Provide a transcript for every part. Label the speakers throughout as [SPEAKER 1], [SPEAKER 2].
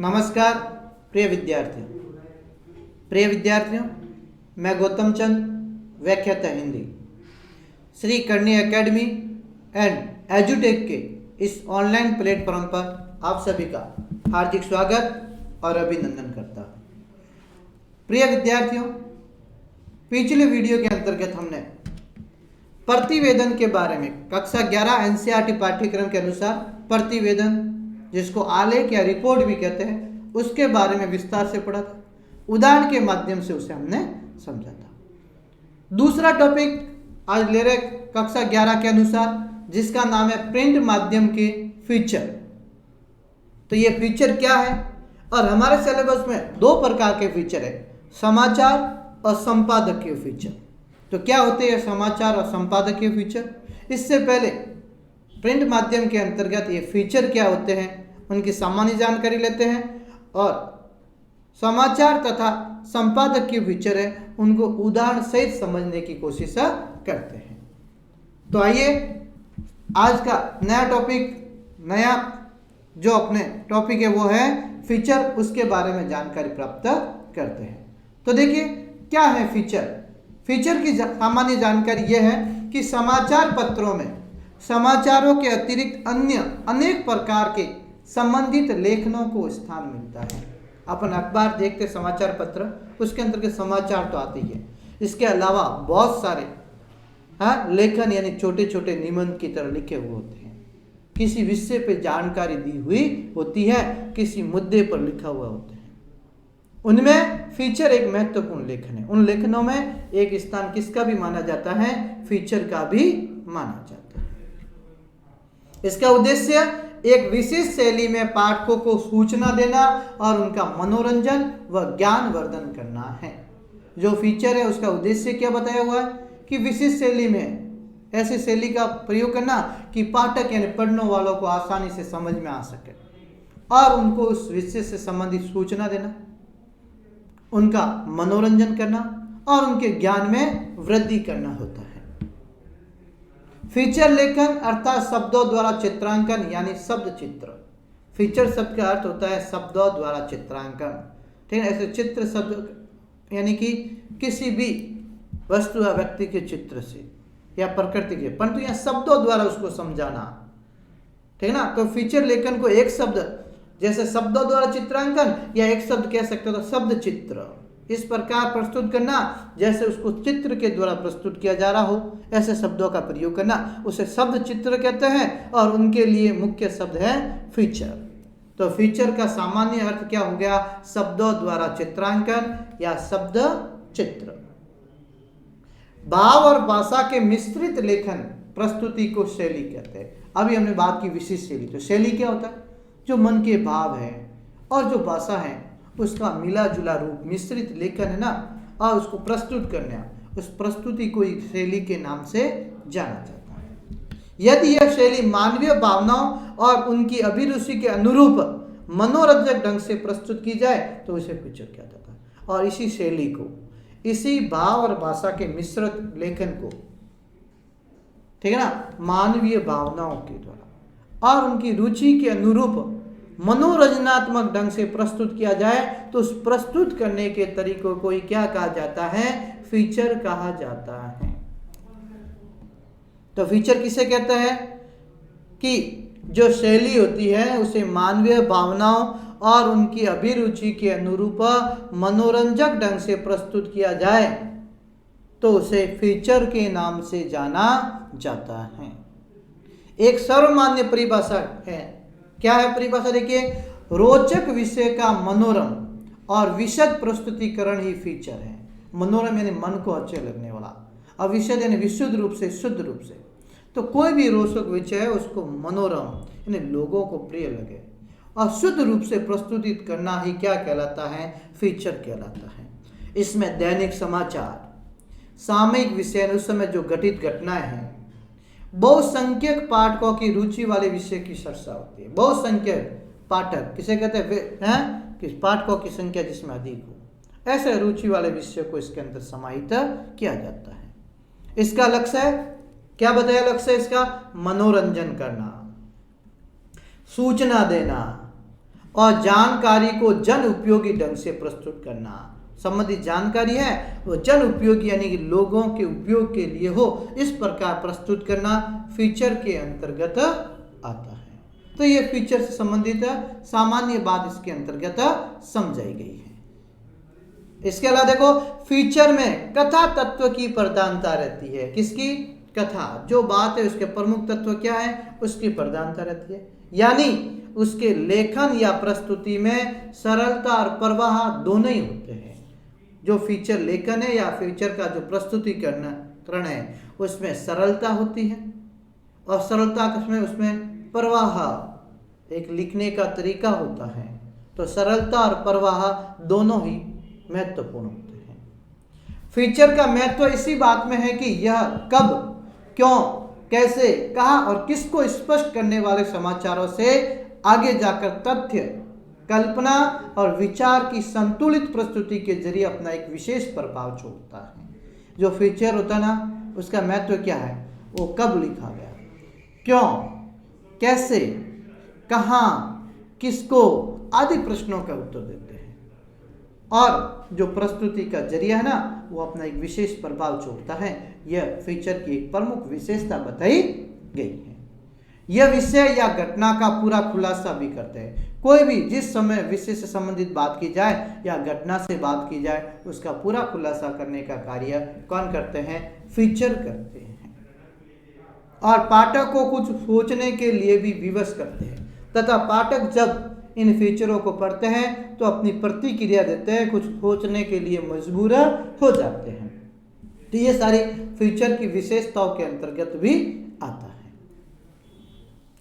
[SPEAKER 1] नमस्कार प्रिय विद्यार्थियों, मैं गौतम चंद, व्याख्याता हिंदी, श्री करणी एकेडमी एंड एजुटेक के इस ऑनलाइन प्लेटफॉर्म पर आप सभी का हार्दिक स्वागत और अभिनंदन करता हूँ। प्रिय विद्यार्थियों, पिछले वीडियो के अंतर्गत हमने प्रतिवेदन के बारे में कक्षा 11 एनसीईआरटी पाठ्यक्रम के अनुसार प्रतिवेदन, जिसको आलेख या रिपोर्ट भी कहते हैं, उसके बारे में विस्तार से पढ़ा था। उदाहरण के माध्यम से उसे हमने समझा था। दूसरा टॉपिक आज ले रहे कक्षा 11 के अनुसार, जिसका नाम है प्रिंट माध्यम के फीचर। तो ये फीचर क्या है, और हमारे सिलेबस में दो प्रकार के फीचर है, समाचार और संपादकीय फीचर। तो क्या होते हैं समाचार और संपादकीय फीचर? इससे पहले प्रिंट माध्यम के अंतर्गत ये फीचर क्या होते हैं, उनकी सामान्य जानकारी लेते हैं, और समाचार तथा संपादकीय फीचर है उनको उदाहरण सहित समझने की कोशिश करते हैं। तो आइए आज का नया जो अपने टॉपिक है वो है फीचर, उसके बारे में जानकारी प्राप्त करते हैं। तो देखिए क्या है फीचर। फीचर की सामान्य जानकारी यह है कि समाचार पत्रों में समाचारों के अतिरिक्त अन्य अनेक प्रकार के संबंधित लेखनों को स्थान मिलता है। अपन अखबार देखते समाचार पत्र, उसके अंतर्गत समाचार तो आते ही है। इसके अलावा बहुत सारे लेखन यानी छोटे छोटे निबंध की तरह लिखे हुए होते हैं। किसी विषय पे जानकारी दी हुई होती है, किसी मुद्दे पर लिखा हुआ होता है। उनमें फीचर एक महत्वपूर्ण लेखन है। उन लेखनों में एक स्थान किसका भी माना जाता है, फीचर का भी माना जाता है। इसका उद्देश्य एक विशेष शैली में पाठकों को सूचना देना और उनका मनोरंजन व ज्ञान वर्धन करना है। जो फीचर है उसका उद्देश्य क्या बताया हुआ है कि विशेष शैली में ऐसी शैली का प्रयोग करना कि पाठक यानी पढ़ने वालों को आसानी से समझ में आ सके, और उनको उस विषय से संबंधित सूचना देना, उनका मनोरंजन करना और उनके ज्ञान में वृद्धि करना होता है। फीचर लेखन अर्थात शब्दों द्वारा चित्रांकन यानी शब्द चित्र। फीचर शब्द का अर्थ होता है शब्दों द्वारा चित्रांकन, ठीक है। ऐसे चित्र शब्द यानी कि किसी भी वस्तु या व्यक्ति के चित्र से या प्रकृति के, परंतु यहाँ शब्दों द्वारा उसको समझाना, ठीक है ना। तो फीचर लेखन को एक शब्द जैसे शब्दों द्वारा चित्रांकन, या एक शब्द कह सकते हो तो शब्द चित्र, इस प्रकार प्रस्तुत करना जैसे उसको चित्र के द्वारा प्रस्तुत किया जा रहा हो, ऐसे शब्दों का प्रयोग करना, उसे शब्द चित्र कहते हैं। और उनके लिए मुख्य शब्द है फीचर। तो फीचर का सामान्य अर्थ क्या हो गया, शब्दों द्वारा चित्रांकन या शब्द चित्र। भाव और भाषा के मिश्रित लेखन प्रस्तुति को शैली कहते हैं। अभी हमने बात की विशिष्ट शैली। तो शैली क्या होता है, जो मन के भाव है और जो भाषा है उसका मिला जुला रूप, मिश्रित लेखन है ना, और उसको प्रस्तुत करना, उस प्रस्तुति को एक शैली के नाम से जाना जाता है। यदि यह शैली मानवीय भावनाओं और उनकी अभिरुचि के अनुरूप मनोरंजक ढंग से प्रस्तुत की जाए तो उसे फीचर किया जाता है। और इसी शैली को, इसी भाव और भाषा के मिश्रित लेखन को, ठीक है ना, मानवीय भावनाओं के द्वारा और उनकी रुचि के अनुरूप मनोरंजनात्मक ढंग से प्रस्तुत किया जाए तो उस प्रस्तुत करने के तरीकों को क्या कहा जाता है, फीचर कहा जाता है। तो फीचर किसे कहते हैं कि जो शैली होती है उसे मानवीय भावनाओं और उनकी अभिरुचि के अनुरूप मनोरंजक ढंग से प्रस्तुत किया जाए तो उसे फीचर के नाम से जाना जाता है। एक सर्वमान्य परिभाषा है। क्या है परिभाषा? देखिए, रोचक विषय का मनोरम और विशद प्रस्तुतिकरण ही फीचर है। मनोरम यानी मन को अच्छे लगने वाला, और विशद यानी विशुद्ध रूप से, शुद्ध रूप से। तो कोई भी रोचक विषय है उसको मनोरम यानी लोगों को प्रिय लगे और शुद्ध रूप से प्रस्तुतित करना ही क्या कहलाता है, फीचर कहलाता है। इसमें दैनिक समाचार, सामयिक विषय, उस समय जो घटित घटनाएं हैं, बहुसंख्यक पाठकों की रुचि वाले विषय की चर्चा होती है। बहुसंख्यक पाठक किसे कहते हैं, कि पाठकों की संख्या जिसमें अधिक हो, ऐसे रुचि वाले विषय को इसके अंदर समाहित किया जाता है। इसका लक्ष्य है, क्या बताया लक्ष्य है इसका, मनोरंजन करना, सूचना देना और जानकारी को जन उपयोगी ढंग से प्रस्तुत करना। संबंधित जानकारी है वो जन उपयोगी यानी कि लोगों के उपयोग के लिए हो, इस प्रकार प्रस्तुत करना फीचर के अंतर्गत आता है। तो ये फीचर से संबंधित सामान्य बात इसके अंतर्गत समझाई गई है। इसके अलावा देखो फीचर में कथा तत्व की प्रधानता रहती है। किसकी? कथा, जो बात है उसके प्रमुख तत्व क्या है उसकी प्रधानता रहती है, यानी उसके लेखन या प्रस्तुति में सरलता और प्रवाह दोनों ही होते हैं। जो फीचर लेखन है या फीचर का जो प्रस्तुतिकरण है उसमें सरलता होती है, और सरलता किसमें? उसमें प्रवाह, एक लिखने का तरीका होता है। तो सरलता और प्रवाह दोनों ही महत्वपूर्ण होते हैं। फीचर का महत्व इसी बात में है कि यह कब, क्यों, कैसे, कहाँ और किसको स्पष्ट करने वाले समाचारों से आगे जाकर तथ्य, कल्पना और विचार की संतुलित प्रस्तुति के जरिए अपना एक विशेष प्रभाव छोड़ता है। जो फीचर होता है ना उसका महत्व क्या है? वो कब लिखा गया, क्यों, कैसे, कहाँ, किसको आदि प्रश्नों का उत्तर देते हैं, और जो प्रस्तुति का जरिया है ना वो अपना एक विशेष प्रभाव छोड़ता है। यह फीचर की एक प्रमुख विशेषता बताई गई है। यह विषय या घटना का पूरा खुलासा भी करते हैं। कोई भी जिस समय विषय से संबंधित बात की जाए या घटना से बात की जाए उसका पूरा खुलासा करने का कार्य कौन करते हैं? फीचर करते हैं। और पाठक को कुछ सोचने के लिए भी विवश करते हैं, तथा पाठक जब इन फीचरों को पढ़ते हैं तो अपनी प्रतिक्रिया देते हैं, कुछ सोचने के लिए मजबूर हो जाते हैं। तो ये सारी फीचर की विशेषताओं के अंतर्गत भी आता है।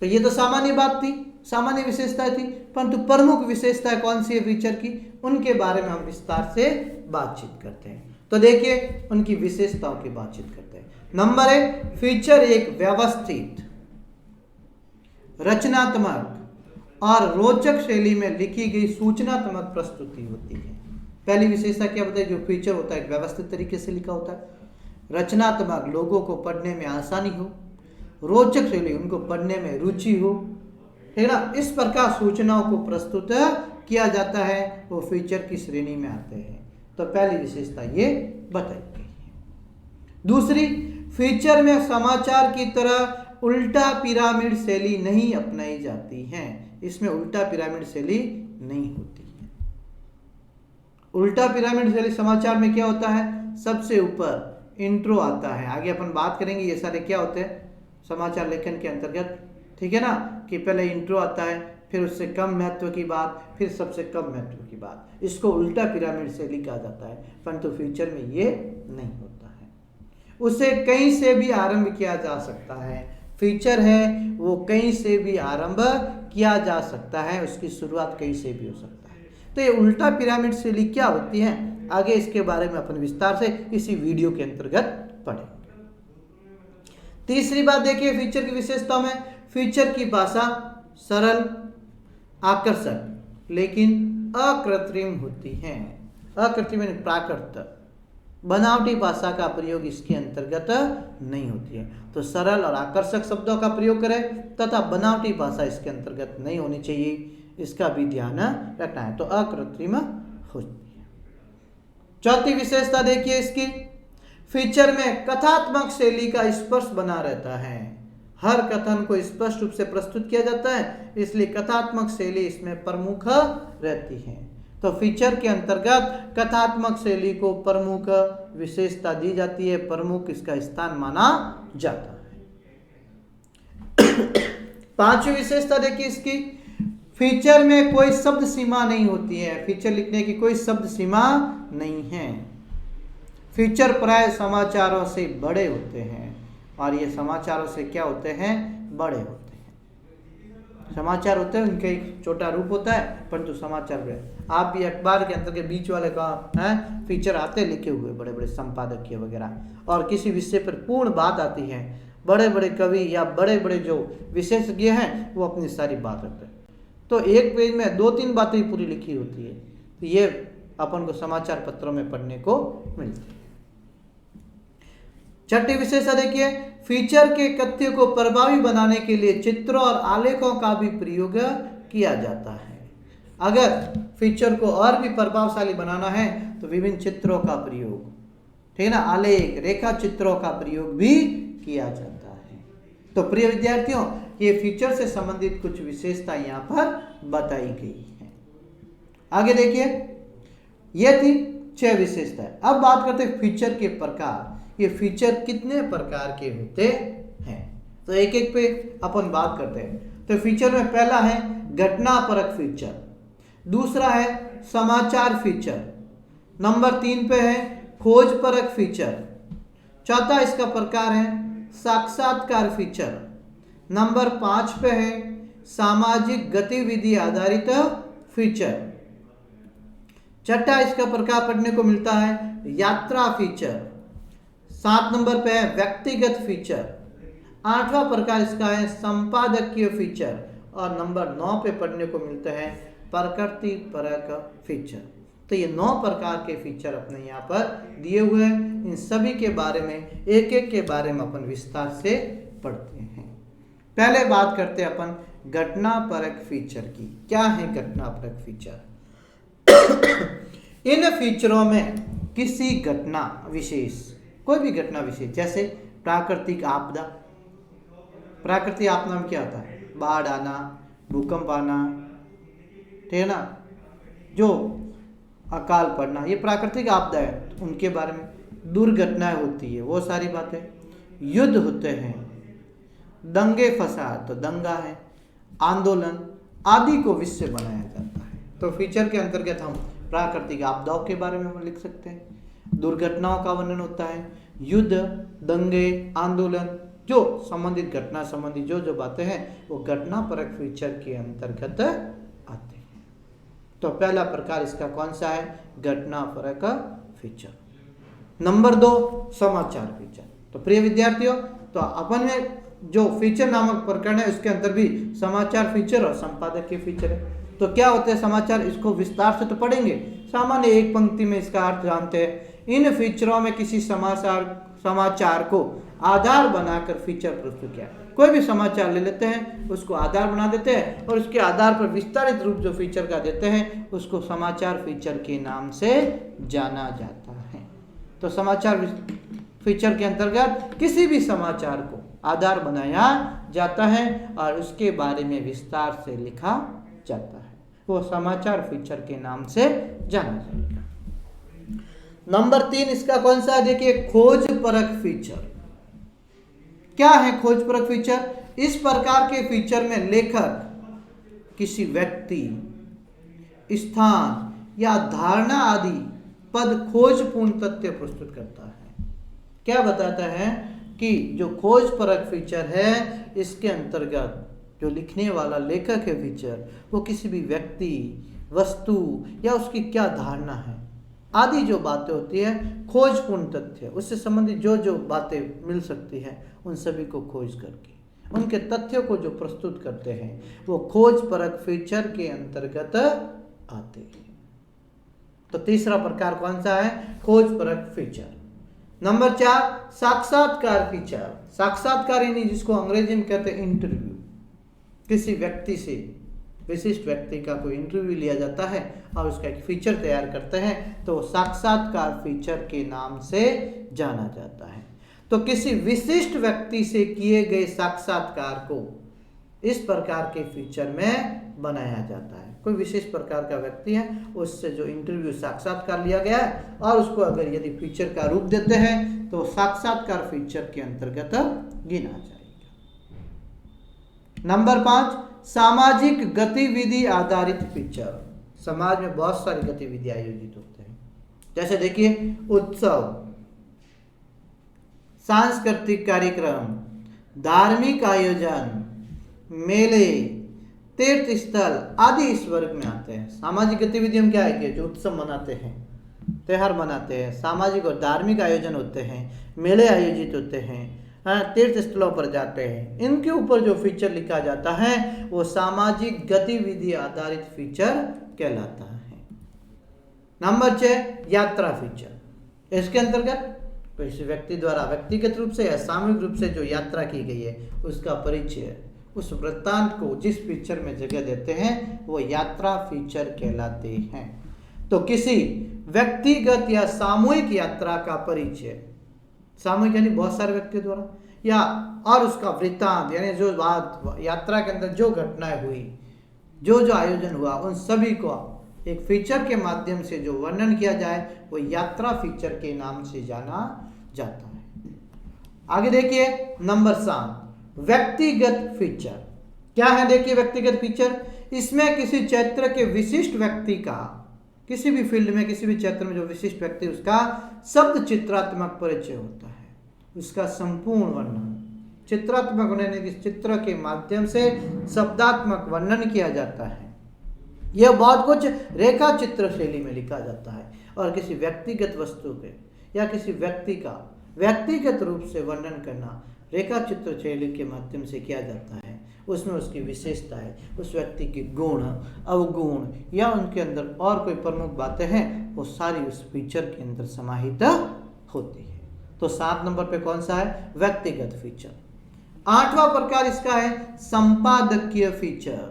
[SPEAKER 1] तो ये तो सामान्य बात थी, सामान्य विशेषताएं थी, परंतु प्रमुख विशेषताएं कौन सी है फीचर की, उनके बारे में हम विस्तार से बातचीत करते हैं। तो देखिए उनकी विशेषताओं की बातचीत करते हैं। नंबर 1, फीचर एक व्यवस्थित, रचनात्मक और रोचक शैली में लिखी गई सूचनात्मक प्रस्तुति होती है। पहली विशेषता क्या बताई? जो फीचर होता है एक व्यवस्थित तरीके से लिखा होता है, रचनात्मक, लोगों को पढ़ने में आसानी हो, रोचक शैली, उनको पढ़ने में रुचि हो, है ना, इस प्रकार सूचनाओं को प्रस्तुत किया जाता है, वो फीचर की श्रेणी में आते हैं। तो पहली विशेषता ये बताई गई है। दूसरी, फीचर में समाचार की तरह उल्टा पिरामिड शैली नहीं अपनाई जाती है। इसमें उल्टा पिरामिड शैली नहीं होती है। उल्टा पिरामिड शैली समाचार में क्या होता है? सबसे ऊपर इंट्रो आता है, आगे अपन बात करेंगे ये सारे क्या होते हैं समाचार लेखन के अंतर्गत, ठीक है ना, कि पहले इंट्रो आता है, फिर उससे कम महत्व की बात, फिर सबसे कम महत्व की बात। इसको उल्टा पिरामिड शैली कहा जाता है, परंतु फीचर में ये नहीं होता है। उसे कहीं से भी आरंभ किया जा सकता है। फीचर है वो कहीं से भी आरंभ किया जा सकता है, उसकी शुरुआत कहीं से भी हो सकता है। तो ये उल्टा पिरामिड शैली क्या होती है, आगे इसके बारे में अपन विस्तार से इसी वीडियो के अंतर्गत पढ़ेंगे। तीसरी बात देखिए फीचर की विशेषता में, फीचर की भाषा सरल, आकर्षक लेकिन अकृत्रिम होती है। अकृत्रिम यानी प्राकृत, बनावटी भाषा का प्रयोग इसके अंतर्गत नहीं होती है। तो सरल और आकर्षक शब्दों का प्रयोग करें तथा बनावटी भाषा इसके अंतर्गत नहीं होनी चाहिए, इसका भी ध्यान रखना है। तो अकृत्रिम होती है। चौथी विशेषता देखिए इसकी, फीचर में कथात्मक शैली का स्पर्श बना रहता है। हर कथन को स्पष्ट रूप से प्रस्तुत किया जाता है, इसलिए कथात्मक शैली इसमें प्रमुख रहती है। तो फीचर के अंतर्गत कथात्मक शैली को प्रमुख विशेषता दी जाती है, प्रमुख इसका स्थान माना जाता है। पांचवी विशेषता देखिए इसकी, फीचर में कोई शब्द सीमा नहीं होती है। फीचर लिखने की कोई शब्द सीमा नहीं है। फीचर प्राय समाचारों से बड़े होते हैं, और ये समाचारों से क्या होते हैं? बड़े होते हैं। समाचार होते हैं उनका एक छोटा रूप होता है, परंतु समाचार बड़े। आप भी अखबार के अंतर के बीच वाले का है फीचर आते लिखे हुए, बड़े बड़े संपादकीय वगैरह, और किसी विषय पर पूर्ण बात आती है, बड़े बड़े कवि या बड़े बड़े जो विशेषज्ञ हैं वो अपनी सारी बात रखते हैं। तो एक पेज में 2-3 बातें पूरी लिखी होती है। तो ये अपन को समाचार पत्रों में पढ़ने को मिलती है। छठी विशेषता देखिए, फीचर के कथ्य को प्रभावी बनाने के लिए चित्रों और आलेखों का भी प्रयोग किया जाता है। अगर फीचर को और भी प्रभावशाली बनाना है तो विभिन्न चित्रों का प्रयोग, ठीक है ना, आलेख रेखा चित्रों का प्रयोग भी किया जाता है। तो प्रिय विद्यार्थियों, ये फीचर से संबंधित कुछ विशेषता यहाँ पर बताई गई है। आगे देखिए, ये थी 6 विशेषताएं। अब बात करते हैं फीचर के प्रकार। ये फीचर कितने प्रकार के होते हैं, तो एक एक पे अपन बात करते हैं। तो फीचर में पहला है घटनापरक फीचर, दूसरा है समाचार फीचर, नंबर 3 पे है खोजपरक फीचर, चौथा इसका प्रकार है साक्षात्कार फीचर, नंबर 5 पे है सामाजिक गतिविधि आधारित फीचर, छठा इसका प्रकार पढ़ने को मिलता है यात्रा फीचर, 7 नंबर पे है व्यक्तिगत फीचर, 8वां प्रकार इसका है संपादकीय फीचर, और नंबर 9 पे पढ़ने को मिलता है प्रकृति परक फीचर। तो ये 9 प्रकार के फीचर अपने यहाँ पर दिए हुए हैं। इन सभी के बारे में एक एक के बारे में अपन विस्तार से पढ़ते हैं। पहले बात करते हैं अपन घटनापरक फीचर की। क्या है घटनापरक फीचर? इन फीचरों में किसी घटना विशेष, कोई भी घटना विशेष, जैसे प्राकृतिक आपदा, प्राकृतिक आपदा में क्या होता है? बाढ़ आना, भूकंप आना, ठीक है ना, जो अकाल पड़ना, ये प्राकृतिक आपदा है, तो उनके बारे में दुर्घटनाएं होती है, वो सारी बातें, युद्ध होते हैं, दंगे फसाद तो दंगा है, आंदोलन आदि को विषय बनाया जाता है। तो फीचर के अंतर्गत हम प्राकृतिक आपदाओं के बारे में हम लिख सकते हैं, दुर्घटनाओं का वर्णन होता है, युद्ध, दंगे, आंदोलन, जो संबंधित घटना संबंधी जो जो बातें हैं वो घटनापरक फीचर के अंतर्गत आते हैं। तो पहला प्रकार इसका कौन सा है? घटनापरक फीचर। नंबर 2 समाचार फीचर। तो प्रिय विद्यार्थियों, तो अपन में जो फीचर नामक प्रकरण है उसके अंदर भी समाचार फीचर और संपादकीय फीचर है। तो क्या होते हैं समाचार? इसको विस्तार से तो पढ़ेंगे, सामान्य एक पंक्ति में इसका अर्थ जानते हैं। इन फीचरों में किसी समाचार को आधार बनाकर फीचर प्रस्तुत किया। कोई भी समाचार ले लेते हैं, उसको आधार बना देते हैं और उसके आधार पर विस्तारित रूप जो फीचर का देते हैं उसको समाचार फीचर के नाम से जाना जाता है। तो समाचार फीचर के अंतर्गत किसी भी समाचार को आधार बनाया जाता है और उसके बारे में विस्तार से लिखा जाता है, वो समाचार फीचर के नाम से जाना जाएगा। नंबर 3 इसका कौन सा है? देखिए, खोजपरक फीचर। क्या है खोजपरक फीचर? इस प्रकार के फीचर में लेखक किसी व्यक्ति, स्थान या धारणा आदि पद खोजपूर्ण तथ्य प्रस्तुत करता है। क्या बताता है कि जो खोजपरक फीचर है इसके अंतर्गत जो लिखने वाला लेखक है फीचर, वो किसी भी व्यक्ति, वस्तु या उसकी क्या धारणा है आदि जो बातें होती है, खोजपूर्ण तथ्य, उससे संबंधित जो जो बातें मिल सकती हैं उन सभी को खोज करके उनके तथ्यों को जो प्रस्तुत करते हैं वो खोजपरक फीचर के अंतर्गत आते हैं। तो तीसरा प्रकार कौन सा है? खोजपरक फीचर। नंबर 4 साक्षात्कार फीचर। साक्षात्कार यानी जिसको अंग्रेजी में कहते हैं इंटरव्यू। किसी व्यक्ति से, विशिष्ट व्यक्ति का कोई इंटरव्यू लिया जाता है और उसका एक फीचर तैयार करते हैं तो साक्षात्कार फीचर के नाम से जाना जाता है। तो किसी विशिष्ट व्यक्ति से किए गए साक्षात्कार को इस प्रकार के फीचर में बनाया जाता है। कोई विशेष प्रकार का व्यक्ति है, उससे जो इंटरव्यू साक्षात्कार लिया गया है और उसको अगर यदि फीचर का रूप देते हैं तो साक्षात्कार फीचर के अंतर्गत गिना जाएगा। नंबर 5 सामाजिक गतिविधि आधारित फीचर। समाज में बहुत सारी गतिविधियां आयोजित होते हैं, जैसे देखिए उत्सव, सांस्कृतिक कार्यक्रम, धार्मिक आयोजन, मेले, तीर्थ स्थल आदि इस वर्ग में आते हैं। सामाजिक गतिविधि हम क्या है कि जो उत्सव मनाते हैं, त्योहार मनाते हैं, सामाजिक और धार्मिक आयोजन होते हैं, मेले आयोजित होते हैं, तीर्थ स्थलों पर जाते हैं, इनके ऊपर जो फीचर लिखा जाता है वो सामाजिक गतिविधि आधारित फीचर कहलाता है। नंबर 6 यात्रा फीचर। इसके अंतर्गत किसी व्यक्ति द्वारा व्यक्तिगत रूप से या सामूहिक रूप से जो यात्रा की गई है उसका परिचय, उस वृत्तांत को जिस फीचर में जगह देते हैं वो यात्रा फीचर कहलाते हैं। तो किसी व्यक्तिगत या सामूहिक यात्रा का परिचय, सामूहिक यानी बहुत सारे व्यक्तियों द्वारा, या और उसका वृत्तांत यानी जो बात यात्रा के अंदर जो घटनाएं हुई, जो आयोजन हुआ, उन सभी को एक फीचर के माध्यम से जो वर्णन किया जाए वो यात्रा फीचर के नाम से जाना जाता है। आगे देखिए नंबर 7, व्यक्तिगत फीचर। क्या है देखिए व्यक्तिगत फीचर? इसमें किसी क्षेत्र के विशिष्ट व्यक्ति का, किसी भी फील्ड में किसी भी क्षेत्र में जो विशिष्ट व्यक्ति उसका शब्द चित्रात्मक परिचय होता है, उसका संपूर्ण वर्णन चित्रात्मक होने के चित्र के माध्यम से शब्दात्मक वर्णन किया जाता है। यह बहुत कुछ रेखा चित्र शैली में लिखा जाता है और किसी व्यक्तिगत वस्तु के या किसी व्यक्ति का व्यक्तिगत रूप से वर्णन करना रेखा चित्र शैली के माध्यम से किया जाता है। उसमें उसकी विशेषताएं, उस व्यक्ति के गुण, अवगुण या उनके अंदर और कोई प्रमुख बातें हैं वो सारी उस फीचर के अंदर समाहित होती है। तो 7 नंबर पे कौन सा है? व्यक्तिगत फीचर। 8वां प्रकार इसका है संपादकीय फीचर।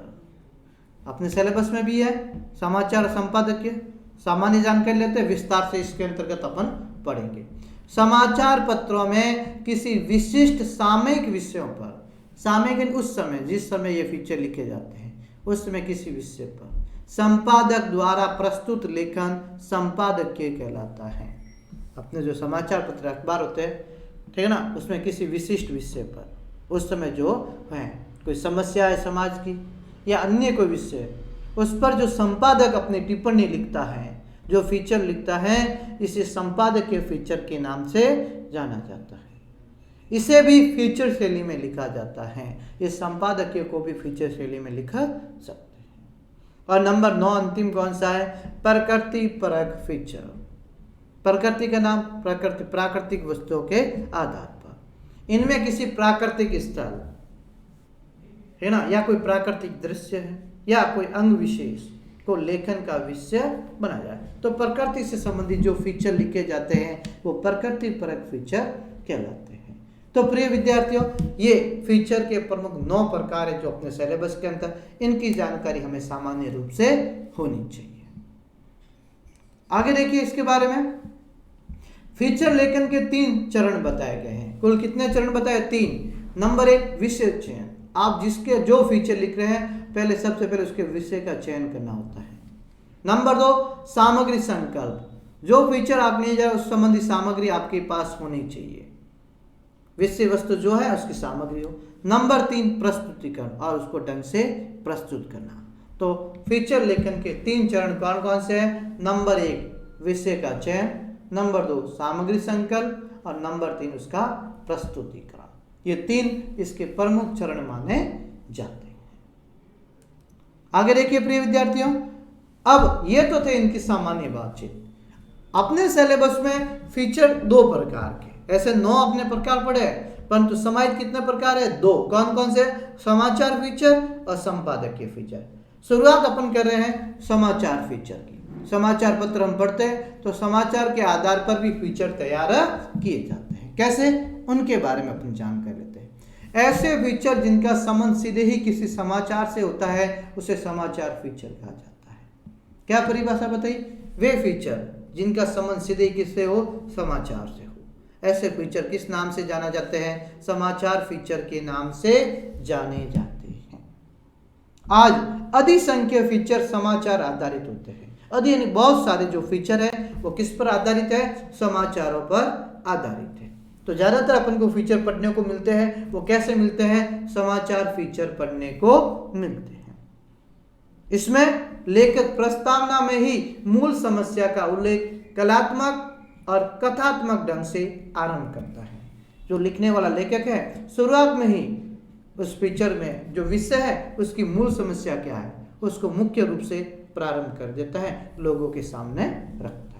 [SPEAKER 1] अपने सिलेबस में भी है समाचार संपादकीय। सामान्य जानकारी लेते हैं, विस्तार से इसके अंतर्गत अपन पढ़ेंगे। समाचार पत्रों में किसी विशिष्ट सामयिक विषयों पर, सामयिक उस समय जिस समय ये फीचर लिखे जाते हैं उस समय किसी विषय पर संपादक द्वारा प्रस्तुत लेखन संपादकीय कहलाता है। अपने जो समाचार पत्र अखबार होते हैं, ठीक है ना, उसमें किसी विशिष्ट विषय पर उस समय जो है कोई समस्या है समाज की या अन्य कोई विषय, उस पर जो संपादक अपनी टिप्पणी लिखता है, जो फीचर लिखता है, इसे संपादकीय फीचर के नाम से जाना जाता है। इसे भी फीचर शैली में लिखा जाता है। इस संपादकीय को भी फीचर शैली में लिखा सकते हैं। और नंबर 9 अंतिम कौन सा है? प्रकृति परक फीचर। प्रकृति का नाम प्रकृति, प्राकृतिक वस्तुओं के आधार पर। इनमें किसी प्राकृतिक स्थल है ना, या कोई प्राकृतिक दृश्य है या कोई अंग विशेष को लेखन का विषय बना जाए तो प्रकृति से संबंधित जो फीचर लिखे जाते हैं वो प्रकृति परक फीचर कहलाते हैं। तो प्रिय विद्यार्थियों, ये फीचर के प्रमुख 9 प्रकार है जो अपने सिलेबस के अंदर, इनकी जानकारी हमें सामान्य रूप से होनी चाहिए। आगे देखिए इसके बारे में। फीचर लेखन के 3 चरण बताए गए हैं। कुल कितने चरण बताए? 3। नंबर 1 विषय चयन। आप जिसके जो फीचर लिख रहे हैं पहले सबसे पहले उसके विषय का चयन करना होता है। नंबर 2 सामग्री संकल्प। जो फीचर आप ले जाए उस संबंधी सामग्री आपके पास होनी चाहिए। विषय वस्तु जो है उसकी सामग्री हो। नंबर 3 प्रस्तुतिकरण और उसको ढंग से प्रस्तुत करना। तो फीचर लेखन के 3 चरण कौन कौन से हैं? नंबर 1 विषय का चयन, नंबर 2 सामग्री संकल्प और नंबर 3 उसका प्रस्तुतिकरण। ये 3 इसके प्रमुख चरण माने जाते हैं। आगे देखिए प्रिय विद्यार्थियों, अब ये तो थे इनकी सामान्य बातचीत। अपने सिलेबस में फीचर 2 प्रकार के, ऐसे 9 अपने प्रकार पढ़े, परंतु समाहित कितने प्रकार है? 2। कौन कौन से? समाचार फीचर और संपादकीय फीचर। शुरुआत अपन कर रहे हैं समाचार फीचर की। समाचार पत्र हम पढ़ते हैं तो समाचार के आधार पर भी फीचर तैयार किए जाते हैं। कैसे? उनके बारे में अपन जानकारी लेते हैं। ऐसे फीचर जिनका संबंध सीधे ही किसी समाचार से होता है उसे समाचार फीचर कहा जाता है। क्या परिभाषा बताइए? वे फीचर जिनका संबंध सीधे ही किससे हो? समाचार से हो। ऐसे फीचर किस नाम से जाना जाते हैं? समाचार फीचर के नाम से जाने जाते हैं। आज अधिसंख्य फीचर समाचार आधारित होते हैं। अधि यानी बहुत सारे जो फीचर है वो किस पर आधारित है? समाचारों पर आधारित है। तो ज्यादातर अपन को फीचर पढ़ने को मिलते हैं, वो कैसे मिलते हैं? समाचार फीचर पढ़ने को मिलते हैं। इसमें लेखक प्रस्तावना में ही मूल समस्या का उल्लेख कलात्मक और कथात्मक ढंग से आरंभ करता है। जो लिखने वाला लेखक है शुरुआत में ही उस फीचर में जो विषय है उसकी मूल समस्या क्या है उसको मुख्य रूप से प्रारंभ कर देता है, लोगों के सामने रखता है।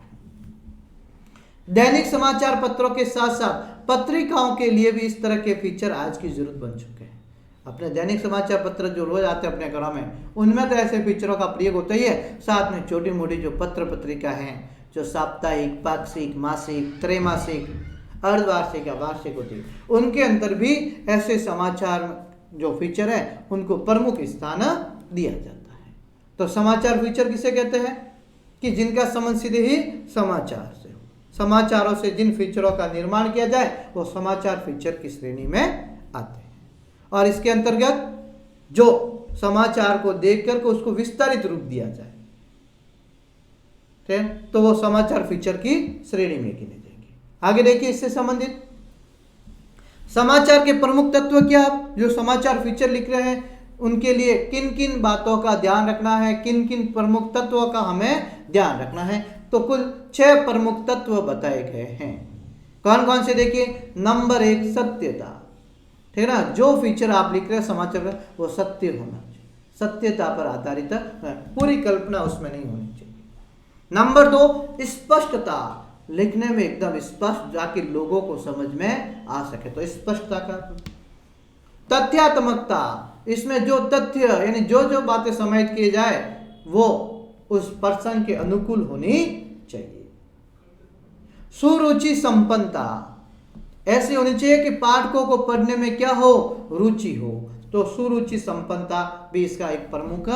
[SPEAKER 1] दैनिक समाचार पत्रों के साथ साथ पत्रिकाओं के लिए भी इस तरह के फीचर आज की जरूरत बन चुके हैं। अपने दैनिक समाचार पत्र जो रोज आते हैं अपने घरों में, उनमें तो ऐसे फीचरों का प्रयोग होता ही है। साथ में छोटी मोटी जो पत्र पत्रिका हैं, जो साप्ताहिक, पाक्षिक, मासिक, त्रैमासिक, अर्धवार्षिक या वार्षिक होती है, उनके अंदर भी ऐसे समाचार जो फीचर है उनको प्रमुख स्थान दिया जाता है। तो समाचार फीचर किसे कहते हैं कि जिनका संबंध सीधे ही समाचार से हो, समाचारों से जिन फीचरों का निर्माण किया जाए वो समाचार फीचर की श्रेणी में आते हैं। और इसके अंतर्गत जो समाचार को देख कर उसको विस्तारित रूप दिया जाए तो वो समाचार फीचर की श्रेणी में गिने जाएंगे। आगे देखिए इससे संबंधित समाचार के प्रमुख तत्व क्या, जो समाचार फीचर लिख रहे हैं उनके लिए किन किन बातों का ध्यान रखना है, किन किन प्रमुख तत्वों का हमें ध्यान रखना है। तो कुल 6 प्रमुख तत्व बताए गए हैं। कौन कौन से देखिए। नंबर 1 सत्यता, ठीक है ना। जो फीचर आप लिख रहे हैं समाचार में वो सत्य होना चाहिए, सत्यता पर आधारित है, पूरी कल्पना उसमें नहीं होनी चाहिए। नंबर 2 स्पष्टता, लिखने में एकदम स्पष्ट जाके लोगों को समझ में आ सके, तो स्पष्टता का। तथ्यात्मकता, इसमें जो तथ्य यानी जो जो बातें समाहित किए जाए वो उस पर्सन के अनुकूल होनी चाहिए। सुरुचि संपन्नता, ऐसी होनी चाहिए कि पाठकों को पढ़ने में क्या हो, रुचि हो। तो सुरुचि संपन्नता भी इसका एक प्रमुख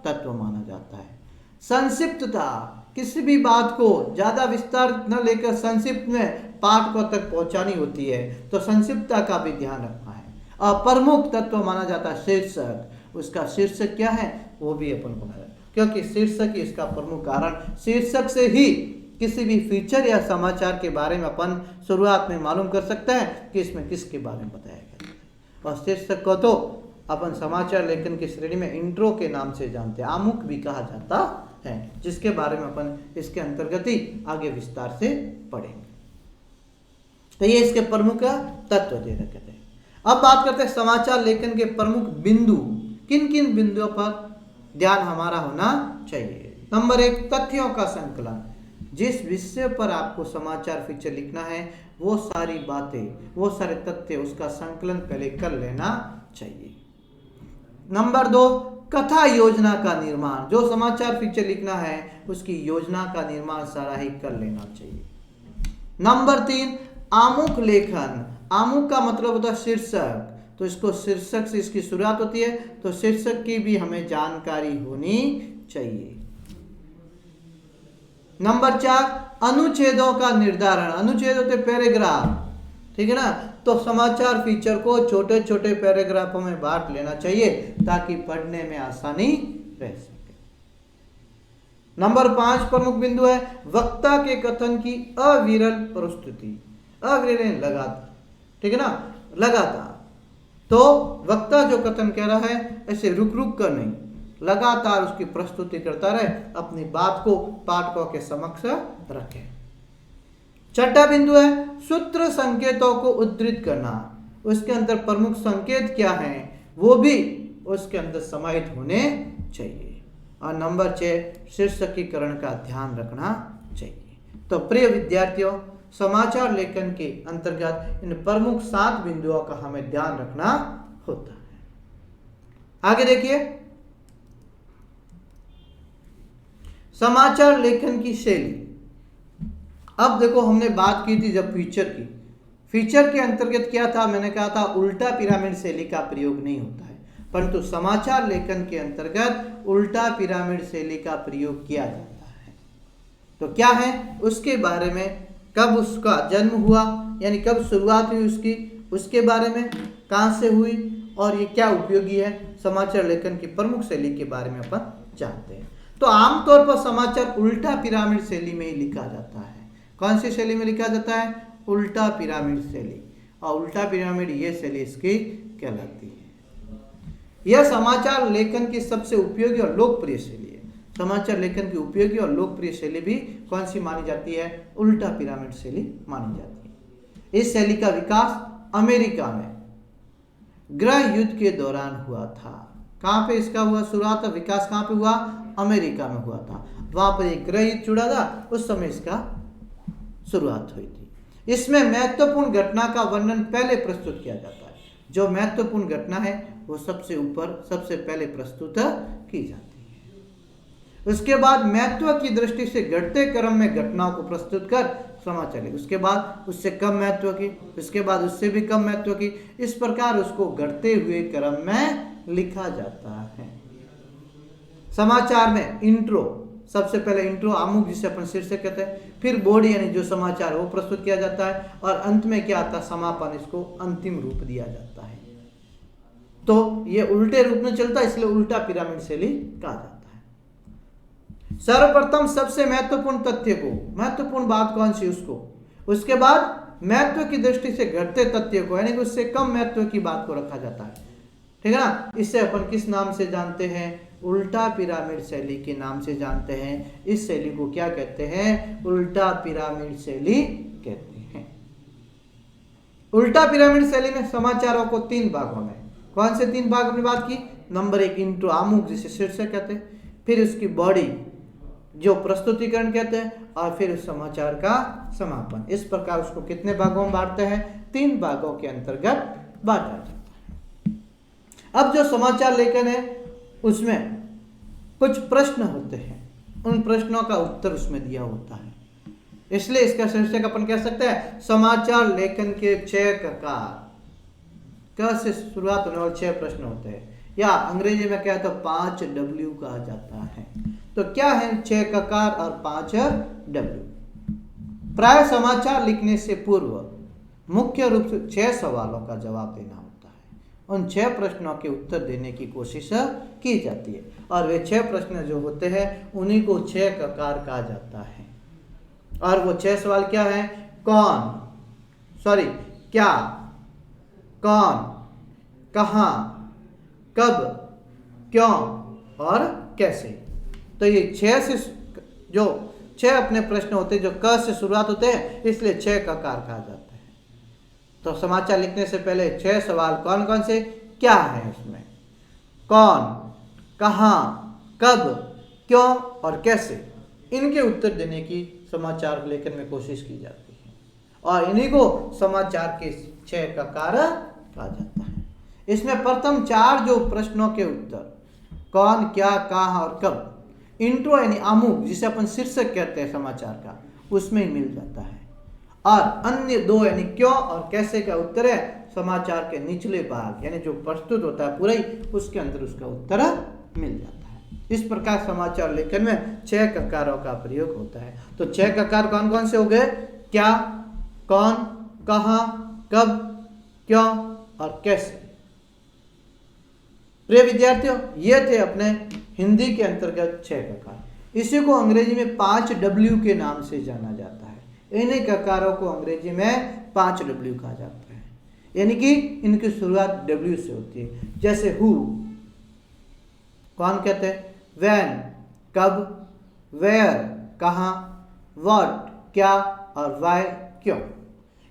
[SPEAKER 1] तत्व माना जाता है। संक्षिप्तता, किसी भी बात को ज्यादा विस्तार न लेकर संक्षिप्त में पाठकों तक पहुंचानी होती है, तो संक्षिप्तता का भी ध्यान रखना है। और प्रमुख तत्व माना जाता है शीर्षक, उसका शीर्षक क्या है वो भी अपन को माना जाता है, क्योंकि शीर्षक ही इसका प्रमुख कारण, शीर्षक से ही किसी भी फीचर या समाचार के बारे में अपन शुरुआत में मालूम कर सकते हैं कि इसमें किसके बारे में बताया गया है। और शीर्षक को तो अपन समाचार लेखन की श्रेणी में इंट्रो के नाम से जानते हैं, आमुख भी कहा जाता है, जिसके बारे में अपन इसके अंतर्गत ही आगे विस्तार से पढ़ेंगे। तो ये इसके प्रमुख तत्व दे रखे थे। अब बात करते हैं समाचार लेखन के प्रमुख बिंदु, किन किन बिंदुओं पर ध्यान हमारा होना चाहिए। नंबर 1 तथ्यों का संकलन, जिस विषय पर आपको समाचार फीचर लिखना है वो सारी बातें, वो सारे तथ्य, उसका संकलन पहले कर लेना चाहिए। नंबर 2 कथा योजना का निर्माण, जो समाचार फीचर लिखना है उसकी योजना का निर्माण सारा ही कर लेना चाहिए। नंबर 3 आमुख लेखन, आमुख का मतलब होता है शीर्षक, तो इसको शीर्षक से इसकी शुरुआत होती है, तो शीर्षक की भी हमें जानकारी होनी चाहिए। नंबर 4 अनुच्छेदों का निर्धारण, अनुच्छेद होते पैराग्राफ, ठीक है ना। तो समाचार फीचर को छोटे छोटे पैराग्राफों में बांट लेना चाहिए ताकि पढ़ने में आसानी रह सके। नंबर 5 प्रमुख बिंदु है वक्ता के कथन की अविरल प्रस्तुति, अविरल लगातार, ठीक है ना, लगातार। तो वक्ता जो कथन कह रहा है ऐसे रुक रुक कर नहीं, लगातार उसकी प्रस्तुति करता रहे, अपनी बात को पाठकों के समक्ष रखे। छठा बिंदु है सूत्र संकेतों को उद्धृत करना, उसके अंदर प्रमुख संकेत क्या हैं वो भी उसके अंदर समाहित होने चाहिए। और नंबर 6 शीर्षकीकरण का ध्यान रखना चाहिए। तो प्रिय विद्यार्थियों, समाचार लेखन के अंतर्गत इन प्रमुख 7 बिंदुओं का हमें ध्यान रखना होता है। आगे देखिए समाचार लेखन की शैली। अब देखो हमने बात की थी जब फीचर की, फीचर के अंतर्गत क्या था, मैंने कहा था उल्टा पिरामिड शैली का प्रयोग नहीं होता है, परंतु समाचार लेखन के अंतर्गत उल्टा पिरामिड शैली का प्रयोग किया जाता है। तो क्या है उसके बारे में, कब उसका जन्म हुआ यानी कब शुरुआत हुई उसकी, उसके बारे में, कहाँ से हुई और ये क्या उपयोगी है, समाचार लेखन की प्रमुख शैली के बारे में अपन जानते हैं। तो आमतौर पर समाचार उल्टा पिरामिड शैली में ही लिखा जाता है। कौन सी शैली में लिखा जाता है, उल्टा पिरामिड शैली, और उल्टा पिरामिड ये शैली इसकी कहलाती है। यह समाचार लेखन की सबसे उपयोगी और लोकप्रिय शैली है। समाचार लेखन की उपयोगी और लोकप्रिय शैली भी कौन सी मानी जाती है, उल्टा पिरामिड शैली मानी जाती है। इस शैली का विकास अमेरिका में गृह युद्ध के दौरान हुआ था। कहाँ पे इसका हुआ शुरुआत, विकास कहाँ पे हुआ, अमेरिका में हुआ था। वहां पर एक गृह युद्ध जुड़ा था, उस समय इसका शुरुआत हुई थी। इसमें महत्वपूर्ण घटना का वर्णन पहले प्रस्तुत किया जाता है। जो महत्वपूर्ण घटना है वो सबसे ऊपर सबसे पहले प्रस्तुत की जाती है। उसके बाद महत्व की दृष्टि से घटते क्रम में घटनाओं को प्रस्तुत कर समाचार लिखे, उसके बाद उससे कम महत्व की, उसके बाद उससे भी कम महत्व की, इस प्रकार उसको घटते हुए क्रम में लिखा जाता है। समाचार में इंट्रो, सबसे पहले इंट्रो आमुख जिसे अपन शीर्षक कहते हैं, फिर बॉडी यानी जो समाचार है वो प्रस्तुत किया जाता है, और अंत में क्या आता है, समापन, इसको अंतिम रूप दिया जाता है। तो ये उल्टे रूप में चलता है, इसलिए उल्टा पिरामिड शैली कहा जाता है। सर्वप्रथम सबसे महत्वपूर्ण तथ्य को, महत्वपूर्ण बात कौन सी उसको, उसके बाद महत्व की दृष्टि से घटते तथ्य को यानी कि उससे कम महत्व की बात को रखा जाता है, ठीक है ना। इससे अपन किस नाम से जानते हैं, उल्टा पिरामिड शैली के नाम से जानते हैं। इस शैली को क्या कहते हैं, उल्टा पिरामिड शैली कहते हैं। उल्टा पिरामिड शैली में समाचारों को 3 भागों में, कौन से 3 भाग अपनी बात की, नंबर 1 इंट्रो आमुख जिसे शीर्षक कहते हैं, फिर उसकी बॉडी जो प्रस्तुतिकरण कहते हैं, और फिर उस समाचार का समापन। इस प्रकार उसको कितने भागों में बांटते हैं, 3 भागों के अंतर्गत बांटा जाता है। अब जो समाचार लेखन है उसमें कुछ प्रश्न होते हैं, उन प्रश्नों का उत्तर उसमें दिया होता है, इसलिए इसका शीर्षक अपन कह सकते हैं समाचार लेखन के 6 ककार। क से शुरुआत होने वाले 6 प्रश्न होते हैं, या अंग्रेजी में क्या तो 5 W कहा जाता है। तो क्या है 6 ककार और 5 W। प्राय समाचार लिखने से पूर्व मुख्य रूप से 6 सवालों का जवाब देना होता है। उन 6 प्रश्नों के उत्तर देने की कोशिश की जाती है, और वे 6 प्रश्न जो होते हैं उन्हीं को 6 ककार कहा जाता है। और वो 6 सवाल क्या है, क्या, कौन, कहाँ, कब, क्यों और कैसे। तो ये 6 से जो 6 अपने प्रश्न होते हैं जो क से शुरुआत होते हैं, इसलिए 6 ककार कहा जाता है। तो समाचार लिखने से पहले 6 सवाल कौन कौन से क्या है, उसमें कौन, कहाँ, कब, क्यों और कैसे, इनके उत्तर देने की समाचार लेखन में कोशिश की जाती है, और इन्हीं को समाचार के 6 ककार कहा जाता है। इसमें प्रथम 4 जो प्रश्नों के उत्तर कौन, क्या, कहाँ और कब, इंट्रो यानी आमुख जिसे अपन शीर्षक कहते हैं समाचार का, उसमें ही मिल जाता है, और अन्य 2 यानी क्यों और कैसे का उत्तर है समाचार के निचले भाग यानी जो प्रस्तुत होता है पूरा ही, उसके अंदर उसका उत्तर मिल जाता है। इस प्रकार समाचार लेखन में 6 ककारों का प्रयोग होता है। तो 6 ककार कौन कौन से हो गए, क्या, कौन, कहाँ, कब, क्यों और कैसे। प्रिय विद्यार्थियों, ये थे अपने हिंदी के अंतर्गत 6 ककार। इसी को अंग्रेजी में 5 W के नाम से जाना जाता है। इन्हीं ककारों को अंग्रेजी में 5 W कहा जाता है, यानी कि इनकी शुरुआत W से होती है। जैसे हु कौन कहते हैं, व्हेन कब, वेयर कहाँ, व्हाट क्या और व्हाई क्यों।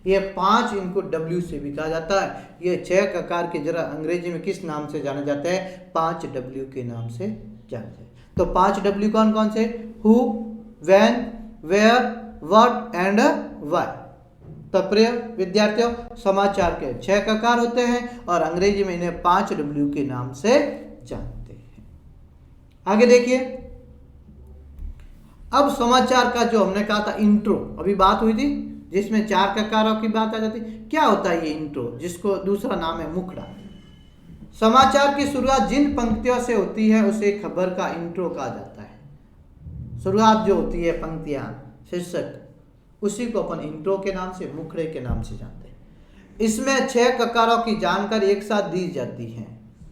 [SPEAKER 1] ये 5 इनको W से भी कहा जाता है। ये 6 ककार के जरा अंग्रेजी में किस नाम से जाने जाते हैं, 5 W के नाम से जाने जाते हैं। तो 5 W कौन कौन से, who, when, where, what and why. तो प्रिय विद्यार्थियों, समाचार के 6 ककार होते हैं और अंग्रेजी में इन्हें 5 W के नाम से जानते हैं। आगे देखिए, अब समाचार का जो हमने कहा था इंट्रो, अभी बात हुई थी जिसमें 4 ककारों की बात आ जाती। क्या होता है ये इंट्रो, जिसको दूसरा नाम है मुखड़ा। समाचार की शुरुआत जिन पंक्तियों से होती है उसे खबर का इंट्रो कहा जाता है। शुरुआत जो होती है पंक्तियां, शीर्षक, उसी को अपन इंट्रो के नाम से, मुखड़े के नाम से जानते हैं। इसमें 6 ककारों की जानकारी एक साथ दी जाती है।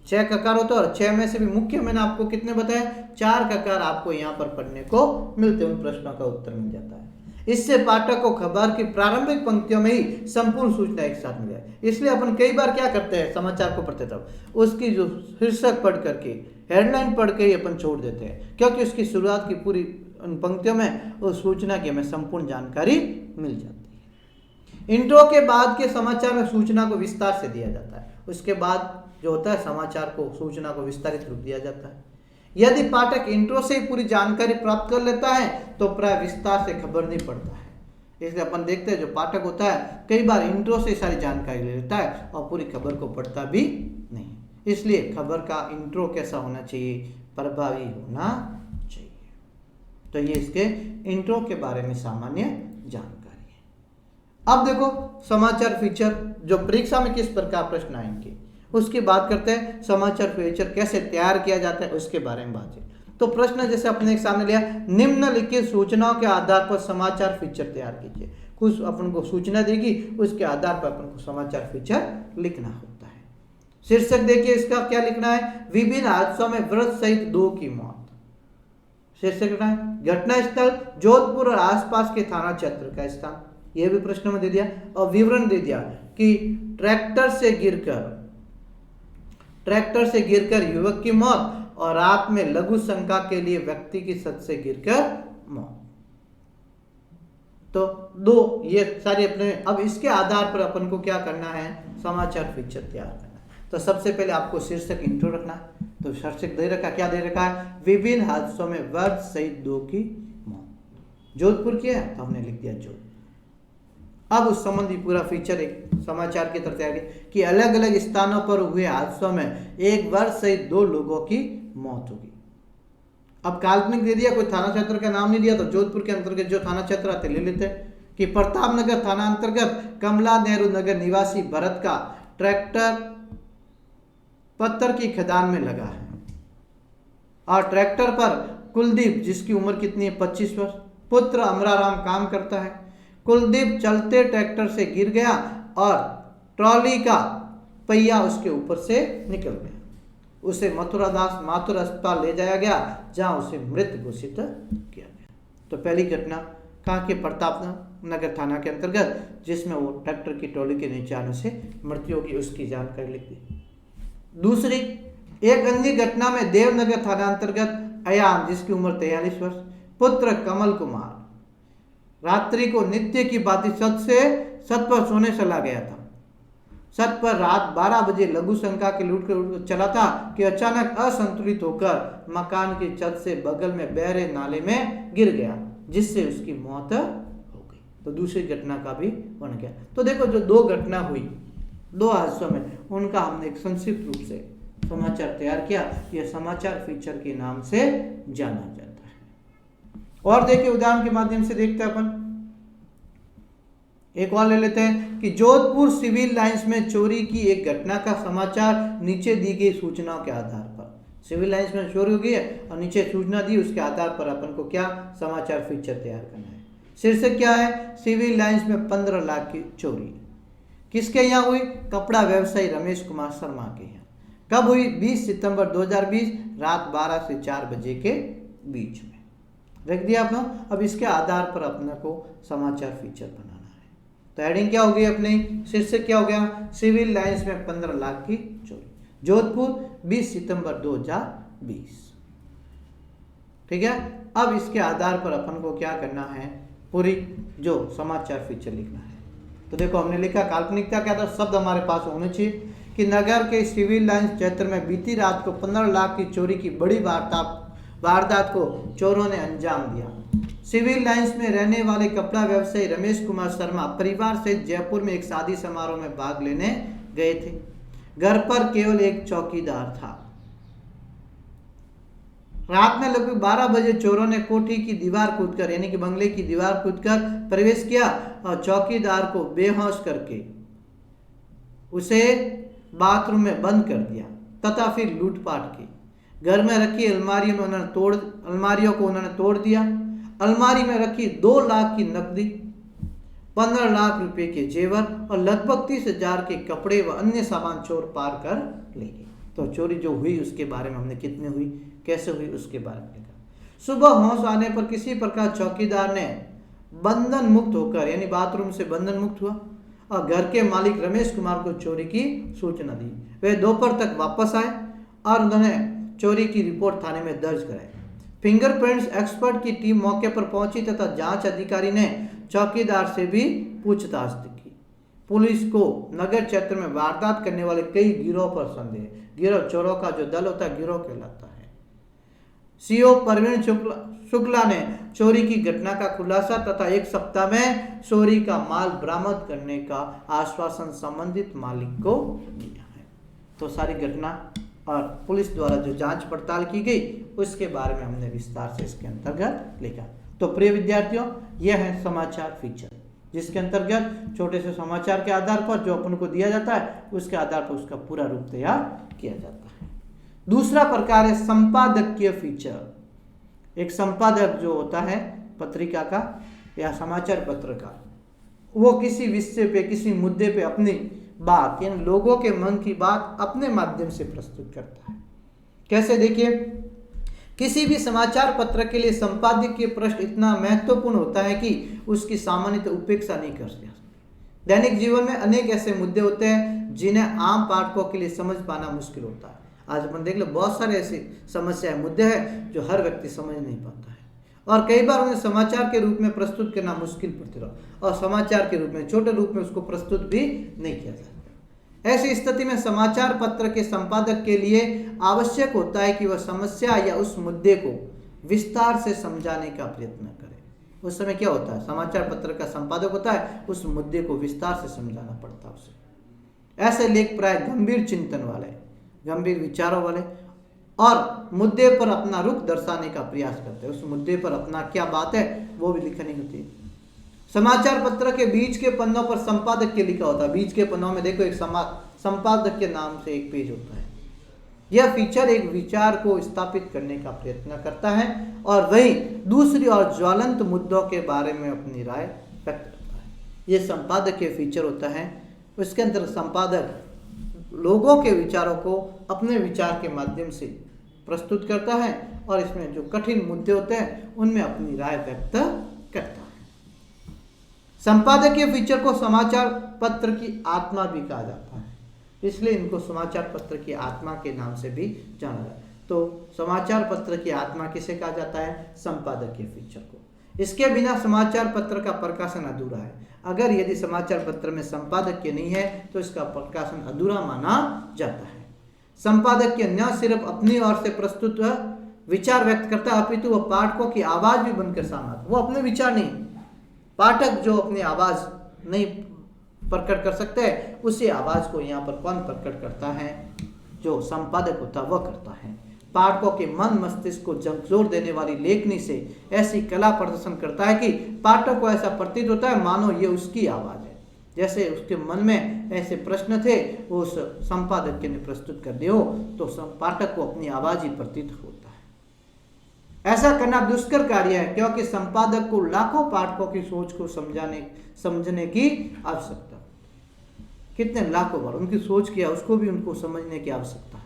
[SPEAKER 1] 6 ककार होते हैं और 6 में से भी मुख्य मैंने आपको कितने बताए, 4 ककार आपको यहाँ पर पढ़ने को मिलते हैं, उन प्रश्नों का उत्तर मिल जाता है। इससे पाठक को खबर की प्रारंभिक पंक्तियों में ही संपूर्ण सूचना एक साथ मिल जाए। इसलिए अपन कई बार क्या करते हैं, समाचार को पढ़ते तब उसकी जो शीर्षक पढ़ करके, हेडलाइन पढ़ के ही अपन छोड़ देते हैं, क्योंकि उसकी शुरुआत की पूरी उन पंक्तियों में उस सूचना की हमें संपूर्ण जानकारी मिल जाती है। इंट्रो के बाद के समाचार में सूचना को विस्तार से दिया जाता है। उसके बाद जो होता है समाचार को, सूचना को विस्तारित रूप दिया जाता है। यदि पाठक इंट्रो से ही पूरी जानकारी प्राप्त कर लेता है तो प्राय विस्तार से खबर नहीं पढ़ता है। इसलिए अपन देखते हैं जो पाठक होता है कई बार इंट्रो से सारी जानकारी ले लेता है और पूरी खबर को पढ़ता भी नहीं। इसलिए खबर का इंट्रो कैसा होना चाहिए, प्रभावी होना चाहिए। तो ये इसके इंट्रो के बारे में सामान्य जानकारी है। अब देखो समाचार फीचर जो परीक्षा में किस प्रकार प्रश्न आएंगे उसकी बात करते हैं। समाचार फीचर कैसे तैयार किया जाता है उसके बारे में बात है। तो प्रश्न जैसे अपने सामने लिया, निम्नलिखित सूचनाओं के आधार पर समाचार फीचर तैयार कीजिए। कुछ अपन को सूचना देगी, उसके आधार पर अपन को समाचार फीचर लिखना होता है। शीर्षक देखिए इसका क्या लिखना है, विभिन्न हादसों में वृद्ध सहित 2 की मौत। शीर्षक लिखना है, घटना स्थल जोधपुर और आसपास के थाना क्षेत्र का स्थान, यह भी प्रश्न में दे दिया। और विवरण दे दिया कि ट्रैक्टर से गिरकर युवक की मौत और रात में लघु शंका के लिए व्यक्ति की छत से गिरकर मौत। तो 2 ये सारे अपने। अब इसके आधार पर अपन को क्या करना है, समाचार फीचर तैयार करना। तो सबसे पहले आपको शीर्षक इंट्रो रखना। तो शीर्षक दे रखा, क्या दे रखा है, विभिन्न हादसों में वृद्ध सहित 2 की मौत। जोधपुर की है तो हमने लिख दिया जोधपुर। अब उस संबंधी पूरा फीचर एक समाचार की तरह तैयार कि अलग अलग स्थानों पर हुए हादसों में एक वृद्ध सहित 2 लोगों की मौत होगी। अब काल्पनिक दे दिया, कोई थाना क्षेत्र का नाम नहीं दिया, तो जोधपुर के अंतर्गत जो थाना क्षेत्र आते ले लेते कि प्रताप नगर थाना अंतर्गत कमला नेहरू नगर निवासी भरत का ट्रैक्टर पत्थर की खदान में लगा है और ट्रैक्टर पर कुलदीप जिसकी उम्र कितनी है 25 वर्ष, पुत्र अमराराम काम करता है। कुलदीप चलते ट्रैक्टर से गिर गया और ट्रॉली का पहिया उसके ऊपर से निकल गया। उसे मथुरादास माथुर अस्पताल ले जाया गया जहां उसे मृत घोषित किया गया। तो पहली घटना कहाँ के, प्रताप नगर थाना के अंतर्गत, जिसमें वो ट्रैक्टर की ट्रॉली के नीचे आने से मृत्यु होगी, उसकी जानकारी लिख दी। दूसरी, एक अन्य घटना में देवनगर थाना अंतर्गत अयान जिसकी उम्र 43 वर्ष, पुत्र कमल कुमार रात्रि को नित्य की भांति छत पर सोने चला गया था। छत पर रात 12 बजे लघु शंका के लूट कर चला था कि अचानक असंतुलित होकर मकान की छत से बगल में बह रहे नाले में गिर गया जिससे उसकी मौत हो गई। तो दूसरी घटना का भी बन गया। तो देखो जो 2 घटना हुई 2 हादसों में, उनका हमने एक संक्षिप्त रूप से समाचार तैयार किया। यह समाचार फीचर के नाम से जाना जाता है। और देखिए उदाहरण के माध्यम से देखते हैं अपन, एक और ले लेते हैं कि जोधपुर सिविल लाइंस में चोरी की एक घटना का समाचार नीचे दी गई सूचनाओं के आधार पर। सिविल लाइंस में चोरी हो गई है और नीचे सूचना दी, उसके आधार पर अपन को क्या समाचार फीचर तैयार करना है। शीर्षक क्या है, सिविल लाइंस में 15 लाख की चोरी। किसके यहाँ हुई, कपड़ा व्यवसायी रमेश कुमार शर्मा के यहाँ। कब हुई, 20 सितंबर 2020 रात 12 से 4 बजे के बीच में। रख दिया अपना। अब इसके आधार पर अपने को समाचार फीचर बनाना है। तो हेडिंग क्या हो गई अपनी, शीर्षक क्या हो गया, सिविल लाइंस में 15 लाख की चोरी, जोधपुर 20 सितंबर 2020। ठीक है। अब इसके आधार पर अपन को क्या करना है, पूरी जो समाचार फीचर लिखना है। तो देखो हमने लिखा काल्पनिकता क्या था, शब्द हमारे पास होने चाहिए कि नगर के सिविल लाइंस क्षेत्र में बीती रात को 15 लाख की चोरी की बड़ी वारदात को चोरों ने अंजाम दिया। सिविल लाइंस में रहने वाले कपड़ा व्यवसायी रमेश कुमार शर्मा परिवार से जयपुर में एक शादी समारोह में भाग लेने गए थे। घर पर केवल एक चौकीदार था। रात में लगभग 12 बजे चोरों ने कोठी की दीवार कूदकर यानी कि बंगले की दीवार कूदकर प्रवेश किया और चौकीदार को बेहोश करके उसे बाथरूम में बंद कर दिया तथा फिर लूटपाट की। घर में रखी अलमारियों को उन्होंने तोड़ दिया। अलमारी में रखी 2 लाख की नकदी, 15 लाख रुपए के जेवर और लगभग 30,000 के कपड़े व अन्य सामान चोर पार कर ले गए। तो चोरी जो हुई उसके बारे में हमने कितने हुई, कैसे हुई उसके बारे में लिखा। सुबह होश आने पर किसी प्रकार चौकीदार ने बंधन मुक्त होकर यानी बाथरूम से बंधन मुक्त हुआ और घर के मालिक रमेश कुमार को चोरी की सूचना दी। वे दोपहर तक वापस आए और उन्होंने चोरी की रिपोर्ट थाने में दर्ज कराई। फिंगरप्रिंट्स एक्सपर्ट की टीम मौके पर पहुंची तथा जांच अधिकारी ने चौकीदार से भी पूछताछ की। पुलिस को नगर क्षेत्र में वारदात करने वाले कई गिरोह पर संदेह, गिरोह चोरों का जो दल होता है गिरोह कहलाता है। सीओ प्रवीण शुक्ला ने चोरी की घटना का खुलासा तथा 1 सप्ताह में चोरी का माल बरामद करने का आश्वासन संबंधित मालिक को दिया है। तो सारी घटना और पुलिस द्वारा जो जांच पड़ताल की गई उसके बारे में हमने विस्तार से इसके अंतर्गत लिखा। तो प्रिय विद्यार्थियों, यह है समाचार फीचर, जिसके अंतर्गत छोटे से समाचार के आधार पर जो अपन को दिया जाता है उसके आधार पर उसका पूरा रूप तैयार किया जाता है। दूसरा प्रकार है संपादकीय फीचर। एक संपादक जो होता है पत्रिका का या समाचार पत्र का, वो किसी विषय पे, किसी मुद्दे पे अपनी बात यानी लोगों के मन की बात अपने माध्यम से प्रस्तुत करता है। कैसे? देखिए, किसी भी समाचार पत्र के लिए संपादकीय पृष्ठ इतना महत्वपूर्ण होता है कि उसकी सामान्यतः उपेक्षा नहीं कर सकते। दैनिक जीवन में अनेक ऐसे मुद्दे होते हैं जिन्हें आम पाठकों के लिए समझ पाना मुश्किल होता है। आज अपन देख लो, बहुत सारे ऐसी समस्याएं, मुद्दे हैं जो हर व्यक्ति समझ नहीं पाता है और कई बार उन्हें समाचार के रूप में प्रस्तुत करना मुश्किल पड़ती रहा और समाचार के रूप में, छोटे रूप में उसको प्रस्तुत भी नहीं किया जाता। ऐसी स्थिति में समाचार पत्र के संपादक के लिए आवश्यक होता है कि वह समस्या या उस मुद्दे को विस्तार से समझाने का प्रयत्न करे। उस समय क्या होता है, समाचार पत्र का संपादक होता है, उस मुद्दे को विस्तार से समझाना पड़ता है उसे। ऐसे लेख प्राय गंभीर चिंतन वाले, गंभीर विचारों वाले और मुद्दे पर अपना रुख दर्शाने का प्रयास करते हैं। उस मुद्दे पर अपना क्या बात है वो भी लिखनी होती है। समाचार पत्र के बीच के पन्नों पर संपादक के लिखा होता है। बीच के पन्नों में देखो एक संपादक के नाम से एक पेज होता है। यह फीचर एक विचार को स्थापित करने का प्रयत्न करता है और वही दूसरी और ज्वलंत मुद्दों के बारे में अपनी राय व्यक्त करता है। यह संपादक के फीचर होता है। उसके अंदर संपादक लोगों के विचारों को अपने विचार के माध्यम से प्रस्तुत करता है और इसमें जो कठिन मुद्दे होते हैं उनमें अपनी राय व्यक्त करता है। संपादकीय फीचर को समाचार पत्र की आत्मा भी कहा जाता है, इसलिए इनको समाचार पत्र की आत्मा के नाम से भी जाना जाता है। तो समाचार पत्र की आत्मा किसे कहा जाता है? संपादकीय फीचर को। इसके बिना समाचार पत्र का प्रकाशन अधूरा है। अगर यदि समाचार पत्र में संपादकीय नहीं है तो इसका प्रकाशन अधूरा माना जाता है। संपादकीय न सिर्फ अपनी ओर से प्रस्तुत विचार व्यक्त करता है अपितु वह पाठकों की आवाज भी बनकर सामने आता है। वो अपने विचार नहीं, पाठक जो अपनी आवाज नहीं प्रकट कर सकते हैं, उसी आवाज को यहाँ पर कौन प्रकट करता है? जो संपादक होता है वह करता है। पाठकों के मन मस्तिष्क को झकझोर देने वाली लेखनी से ऐसी कला प्रदर्शन करता है कि पाठक को ऐसा प्रतीत होता है मानो ये उसकी आवाज है। जैसे उसके मन में ऐसे प्रश्न थे वो उस संपादक ने प्रस्तुत कर दिए हो तो पाठक को अपनी आवाज ही प्रतीत होता है। ऐसा करना दुष्कर कार्य है क्योंकि संपादक को लाखों पाठकों की सोच को समझने की आवश्यकता, कितने लाखों बार उनकी सोच किया उसको भी उनको समझने की आवश्यकता है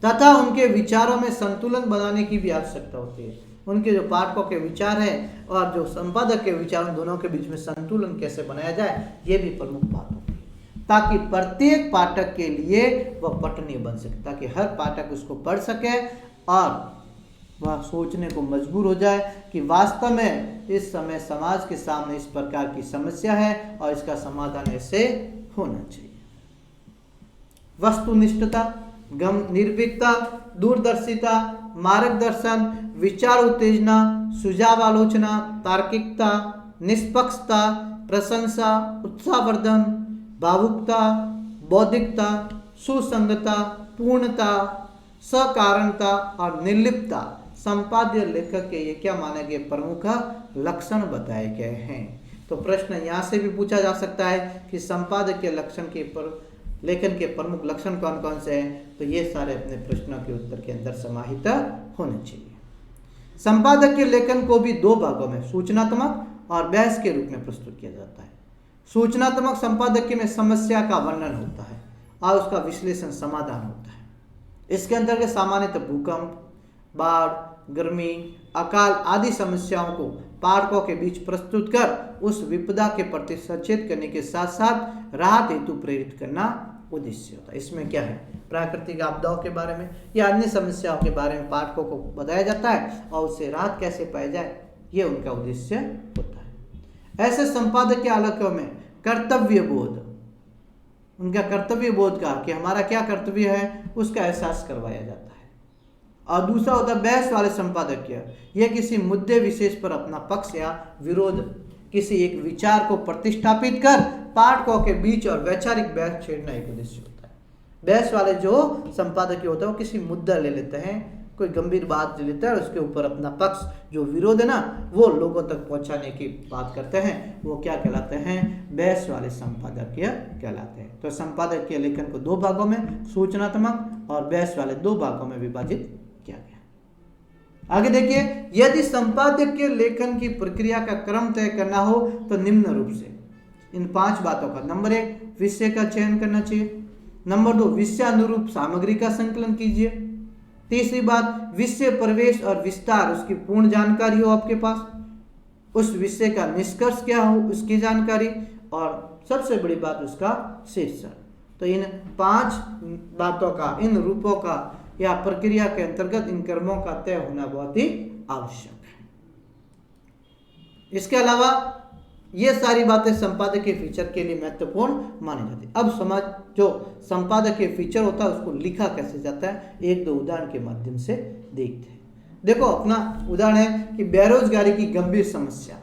[SPEAKER 1] तथा उनके विचारों में संतुलन बनाने की भी आवश्यकता होती है। उनके जो पाठकों के विचार है और जो संपादक के विचार, दोनों के बीच में संतुलन कैसे बनाया जाए ये भी प्रमुख बात होती है ताकि प्रत्येक पाठक के लिए वह पठनीय बन सके, ताकि हर पाठक उसको पढ़ सके और वह सोचने को मजबूर हो जाए कि वास्तव में इस समय समाज के सामने इस प्रकार की समस्या है और इसका समाधान ऐसे होना चाहिए। वस्तुनिष्ठता, निर्भीकता, दूरदर्शिता, मार्गदर्शन, विचार उत्तेजना, सुझाव आलोचना, तार्किकता, निष्पक्षता, प्रशंसा, उत्साहवर्धन, भावुकता, बौद्धिकता, सुसंगतता, पूर्णता, सकारणता और निर्लिप्तता संपाद्य लेखक के ये क्या माने गए प्रमुख लक्षण बताए गए हैं। तो प्रश्न यहाँ से भी पूछा जा सकता है कि संपादक के लक्षण के लेखन के प्रमुख लक्षण कौन कौन से हैं, तो ये सारे अपने प्रश्नों के उत्तर के अंदर समाहित होने चाहिए। संपादक के लेखन को भी दो भागों में सूचनात्मक और बहस के रूप में प्रस्तुत किया जाता है। सूचनात्मक संपादक में समस्या का वर्णन होता है और उसका विश्लेषण समाधान होता है। इसके अंतर्गत सामान्यतः भूकंप, बाढ़, गर्मी, अकाल आदि समस्याओं को पाठकों के बीच प्रस्तुत कर उस विपदा के प्रति सचेत करने के साथ साथ राहत हेतु प्रेरित करना उद्देश्य होता है। इसमें क्या है, प्राकृतिक आपदाओं के बारे में या अन्य समस्याओं के बारे में पाठकों को बताया जाता है और उससे राहत कैसे पाई जाए, ये उनका उद्देश्य होता है। ऐसे संपादक के आलेखों में कर्तव्य बोध, उनका कर्तव्य बोध का कि हमारा क्या कर्तव्य है उसका एहसास करवाया जाता है। और दूसरा होता है बहस वाले संपादक, यह किसी मुद्दे विशेष पर अपना पक्ष या विरोध, किसी एक विचार को प्रतिष्ठापित कर पाठकों के बीच और वैचारिक बहस छेड़ना एक उद्देश्य होता है। बहस वाले जो संपादकीय होता है वो किसी मुद्दा ले लेते हैं, कोई गंभीर बात ले लेता है और उसके ऊपर अपना पक्ष जो विरोध है ना वो लोगों तक पहुंचाने की बात करते हैं, वो क्या कहलाते हैं, बहस वाले संपादकीय कहलाते हैं। तो संपादकीय लेखन को दो भागों में, सूचनात्मक और बहस वाले दो भागों में विभाजित किया गया। आगे देखिए, यदि संपादकीय लेखन की प्रक्रिया का क्रम तय करना हो तो निम्न रूप से इन 5 बातों का, नंबर 1 विषय का चयन करना चाहिए, नंबर 2 विषयानुरूप सामग्री का संकलन कीजिए, तीसरी बात विषय प्रवेश और विस्तार उसकी पूर्ण जानकारी हो आपके पास, उस विषय का निष्कर्ष क्या हो उसकी जानकारी, और सबसे बड़ी बात उसका शीर्षक। तो इन 5 बातों का, इन रूपों का या प्रक्रिया के अंतर्गत इन क्रमों का तय होना बहुत ही आवश्यक है। इसके अलावा ये सारी बातें संपादकीय फीचर के लिए महत्वपूर्ण मानी जाती है। अब समझ, जो संपादकीय फीचर होता है उसको लिखा कैसे जाता है, एक दो उदाहरण के माध्यम से देखते हैं। देखो, अपना उदाहरण है कि बेरोजगारी की गंभीर समस्या,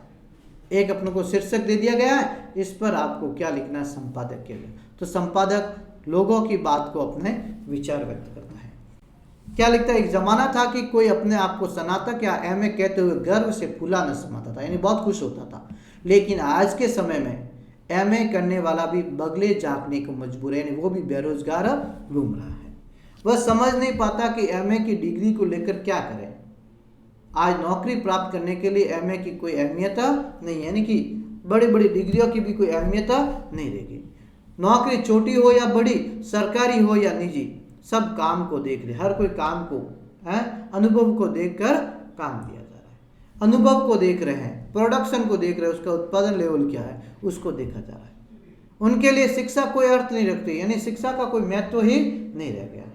[SPEAKER 1] एक अपने को शीर्षक दे दिया गया है, इस पर आपको क्या लिखना है संपादकीय में। तो संपादक लोगों की बात को अपने विचार व्यक्त करता है। क्या लिखता है, एक जमाना था कि कोई अपने आप को स्नातक या एमए कहते हुए गर्व से फूला न समाता था, यानी बहुत खुश होता था। लेकिन आज के समय में एमए करने वाला भी बगले झांकने को मजबूर है, यानी वो भी बेरोजगार घूम रहा है। वह समझ नहीं पाता कि एमए की डिग्री को लेकर क्या करें। आज नौकरी प्राप्त करने के लिए एमए की कोई अहमियत नहीं है, यानी कि बड़ी बड़ी डिग्रियों की भी कोई अहमियत नहीं रहेगी। नौकरी छोटी हो या बड़ी, सरकारी हो या निजी, सब काम को देख रहे, हर कोई काम को अनुभव को देखकर काम दिया जा रहा है। अनुभव को देख रहे हैं, प्रोडक्शन को देख रहे हैं, उसका उत्पादन लेवल क्या है उसको देखा जा रहा है। उनके लिए शिक्षा कोई अर्थ नहीं रखती, यानी शिक्षा का कोई महत्व ही नहीं रह गया है।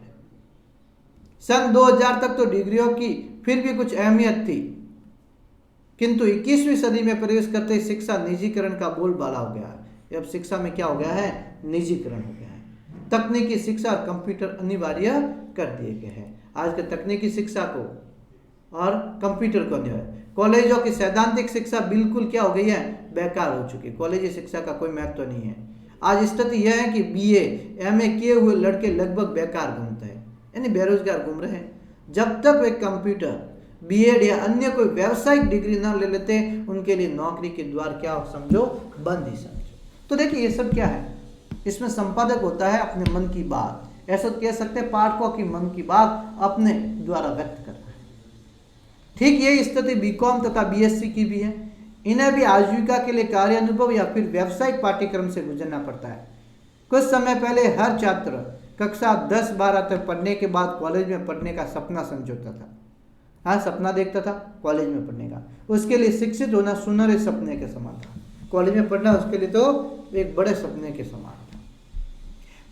[SPEAKER 1] सन 2000 तक तो डिग्रियों की फिर भी कुछ अहमियत थी, किंतु 21वीं सदी में प्रवेश करते ही शिक्षा निजीकरण का बोलबाला हो गया है। अब शिक्षा में क्या हो गया है, निजीकरण हो गया है। तकनीकी शिक्षा और कंप्यूटर अनिवार्य कर दिए गए हैं। आज के तकनीकी शिक्षा को और कंप्यूटर को जो है, कॉलेजों की सैद्धांतिक शिक्षा बिल्कुल क्या हो गई है, बेकार हो चुकी है। कॉलेजी शिक्षा का कोई महत्व नहीं है। आज स्थिति यह है कि बीए एमए किए हुए लड़के लगभग बेकार घूमते हैं, यानी बेरोजगार घूम रहे हैं। जब तक वे कंप्यूटर, बीएड या अन्य कोई व्यावसायिक डिग्री ना ले लेते, उनके लिए नौकरी के द्वार क्या समझो, बंद ही समझो। तो देखिए ये सब क्या है, इसमें संपादक होता है अपने मन की बात, ऐसा कह सकते हैं पाठकों की मन की बात अपने द्वारा व्यक्त कर रहा है। ठीक यही स्थिति बीकॉम तथा बीएससी की भी है। इन्हें भी आजीविका के लिए कार्य अनुभव या फिर व्यावसायिक पाठ्यक्रम से गुजरना पड़ता है। कुछ समय पहले हर छात्र कक्षा 10-12 तक पढ़ने के बाद कॉलेज में पढ़ने का सपना समझौता था। हाँ, सपना देखता था कॉलेज में पढ़ने का। उसके लिए शिक्षित होना सुनहरे सपने के समान था। कॉलेज में पढ़ना उसके लिए तो एक बड़े सपने के समान था।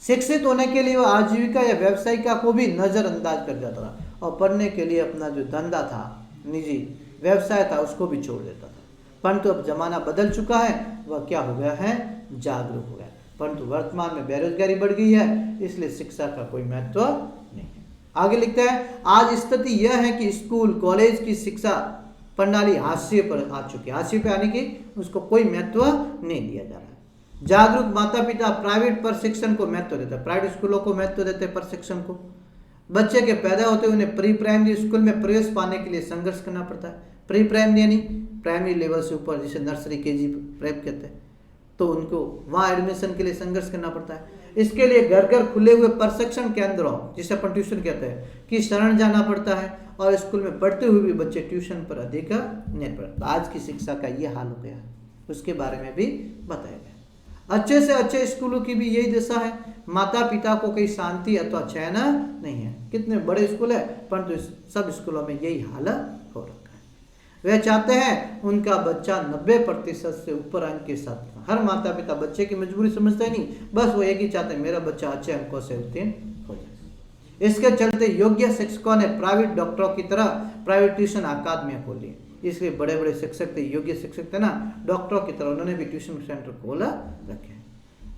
[SPEAKER 1] शिक्षित होने के लिए वो आजीविका या व्यवसायिका को भी नजरअंदाज कर जाता था और पढ़ने के लिए अपना जो धंधा था, निजी व्यवसाय था, उसको भी छोड़ देता था। परंतु अब जमाना बदल चुका है, वह क्या हो गया है, जागरूक हो गया। परंतु वर्तमान में बेरोजगारी बढ़ गई है, इसलिए शिक्षा का कोई महत्व नहीं है। आगे लिखते हैं, आज स्थिति यह है कि स्कूल कॉलेज की शिक्षा प्रणाली हाशिए पर आ चुकी है। हाशिए पे आने की उसको कोई महत्व नहीं दिया जा रहा है। जागरूक माता पिता प्राइवेट प्रशिक्षण को महत्व देते हैं, प्राइवेट स्कूलों को महत्व देते हैं, प्रशिक्षण को। बच्चे के पैदा होते उन्हें प्री प्राइमरी स्कूल में प्रवेश पाने के लिए संघर्ष करना पड़ता है। प्री प्राइमरी यानी प्राइमरी लेवल से ऊपर, जिसे नर्सरी केजी प्रेप कहते हैं, तो उनको वहाँ एडमिशन के लिए संघर्ष करना पड़ता है। इसके लिए घर घर खुले हुए प्रशिक्षण केंद्रों, जिसे अपन ट्यूशन कहते हैं, की शरण जाना पड़ता है और स्कूल में पढ़ते हुए भी बच्चे ट्यूशन पर अधिक निर्भर। आज की शिक्षा का ये हाल हो गया, उसके बारे में भी बताया गया। अच्छे से अच्छे स्कूलों की भी यही दशा है। माता पिता को कहीं शांति अथवा चैन नहीं है। कितने बड़े स्कूल है, परंतु सब स्कूलों में यही हाल हो रखा है। वे चाहते हैं उनका बच्चा 90% से ऊपर अंक के साथ। हर माता पिता बच्चे की मजबूरी समझते नहीं, बस वो एक ही चाहते हैं मेरा बच्चा अच्छे अंकों से उत्तीर्ण हो जाए। इसके चलते योग्य शिक्षकों ने प्राइवेट डॉक्टरों की तरह प्राइवेट ट्यूशन अकादमियां खोली। इसलिए बड़े बड़े शिक्षक थे, योग्य शिक्षक थे ना, डॉक्टरों की तरह उन्होंने भी ट्यूशन सेंटर खोला रखे।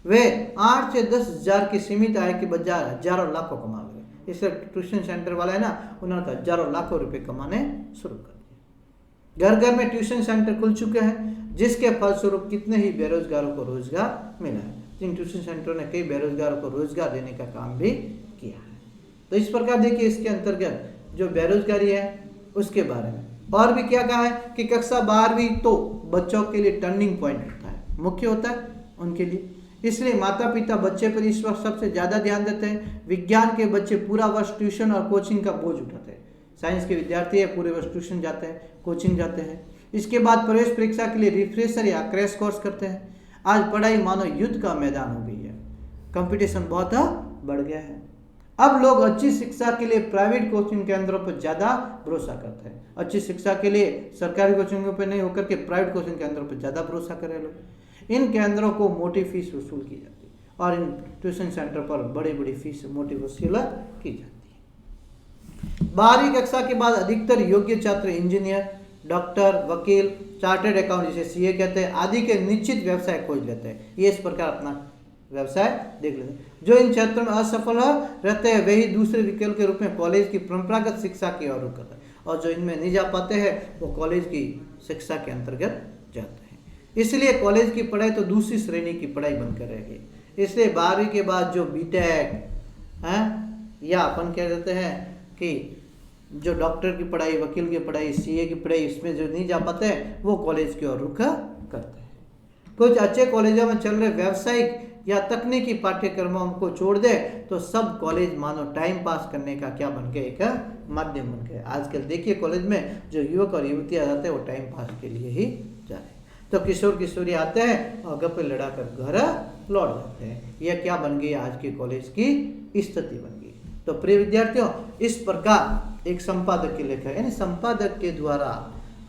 [SPEAKER 1] वे 8 से 10 हज़ार की सीमित आय के बजाय हजारों लाखों कमा रहे। इसलिए ट्यूशन सेंटर वाला है ना, उन्होंने हजारों लाखों रुपए कमाने शुरू कर दिए। घर घर में ट्यूशन सेंटर खुल चुके हैं, जिसके फलस्वरूप कितने ही बेरोजगारों को रोजगार मिला है। जिन ट्यूशन सेंटरों ने कई बेरोजगारों को रोजगार देने का काम भी किया है। तो इस प्रकार देखिए इसके अंतर्गत जो बेरोजगारी है उसके बारे में और भी क्या कहा है कि कक्षा 12वीं तो बच्चों के लिए टर्निंग पॉइंट होता है, मुख्य होता है उनके लिए, इसलिए माता पिता बच्चे पर इस वक्त सबसे ज़्यादा ध्यान देते हैं। विज्ञान के बच्चे पूरा वर्ष ट्यूशन और कोचिंग का बोझ उठाते हैं, साइंस के विद्यार्थी है पूरे वर्ष ट्यूशन जाते हैं, कोचिंग जाते हैं। इसके बाद प्रवेश परीक्षा के लिए रिफ्रेशर या क्रैश कोर्स करते हैं। आज पढ़ाई मानो युद्ध का मैदान हो गई है, कंपटीशन बहुत बढ़ गया है। अब लोग अच्छी शिक्षा के लिए प्राइवेट कोचिंग केंद्रों पर ज़्यादा भरोसा करते हैं। अच्छी शिक्षा के लिए सरकारी कोचिंगों पर नहीं होकर के प्राइवेट कोचिंग केंद्रों पर ज़्यादा भरोसा करें लोग। इन केंद्रों को मोटी फीस वसूल की जाती है और इन ट्यूशन सेंटर पर बड़ी बड़ी फीस मोटी वसूल की जाती है। 12वीं कक्षा के बाद अधिकतर योग्य छात्र इंजीनियर, डॉक्टर, वकील, चार्टर्ड अकाउंट जिसे सीए कहते हैं आदि के निश्चित व्यवसाय खोज लेते हैं। ये इस प्रकार अपना व्यवसाय देख लेते हैं। जो इन क्षेत्रों में असफल रहते हैं वही दूसरे विकल्प के रूप में कॉलेज की परंपरागत शिक्षा की ओर रुख करते हैं और जो इनमें नहीं जा पाते हैं वो कॉलेज की शिक्षा के अंतर्गत जाते हैं। इसलिए कॉलेज की पढ़ाई तो दूसरी श्रेणी की पढ़ाई बनकर रह गई। इसलिए 12वीं के बाद जो बीटेक है या अपन कह देते हैं कि जो डॉक्टर की पढ़ाई, वकील की पढ़ाई, सीए की पढ़ाई, इसमें जो नहीं जा पाते हैं वो कॉलेज की ओर रुख करते हैं। कुछ अच्छे कॉलेजों में चल रहे व्यावसायिक या तकनीकी पाठ्यक्रमों को छोड़ दे तो सब कॉलेज मानो टाइम पास करने का क्या बन गए, एक माध्यम बन गए। आजकल देखिए कॉलेज में जो युवक और युवतियाँ जाते हैं वो टाइम पास के लिए ही जा रहे हैं। तो किशोर किशोरी आते हैं और गप्पे लड़ा कर घर लौट जाते हैं। यह क्या बन गई आज के कॉलेज की स्थिति बन गई। तो प्रिय विद्यार्थियों, इस प्रकार एक संपादक के लेखक यानी संपादक के द्वारा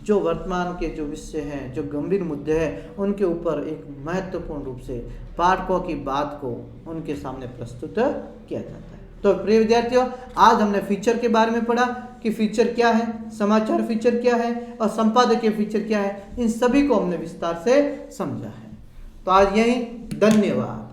[SPEAKER 1] जो वर्तमान के जो विषय हैं, जो गंभीर मुद्दे हैं, उनके ऊपर एक महत्वपूर्ण रूप से पाठकों की बात को उनके सामने प्रस्तुत किया जाता है। तो प्रिय विद्यार्थियों, आज हमने फीचर के बारे में पढ़ा कि फीचर क्या है, समाचार फीचर क्या है और संपादकीय फीचर क्या है। इन सभी को हमने विस्तार से समझा है। तो आज यही, धन्यवाद।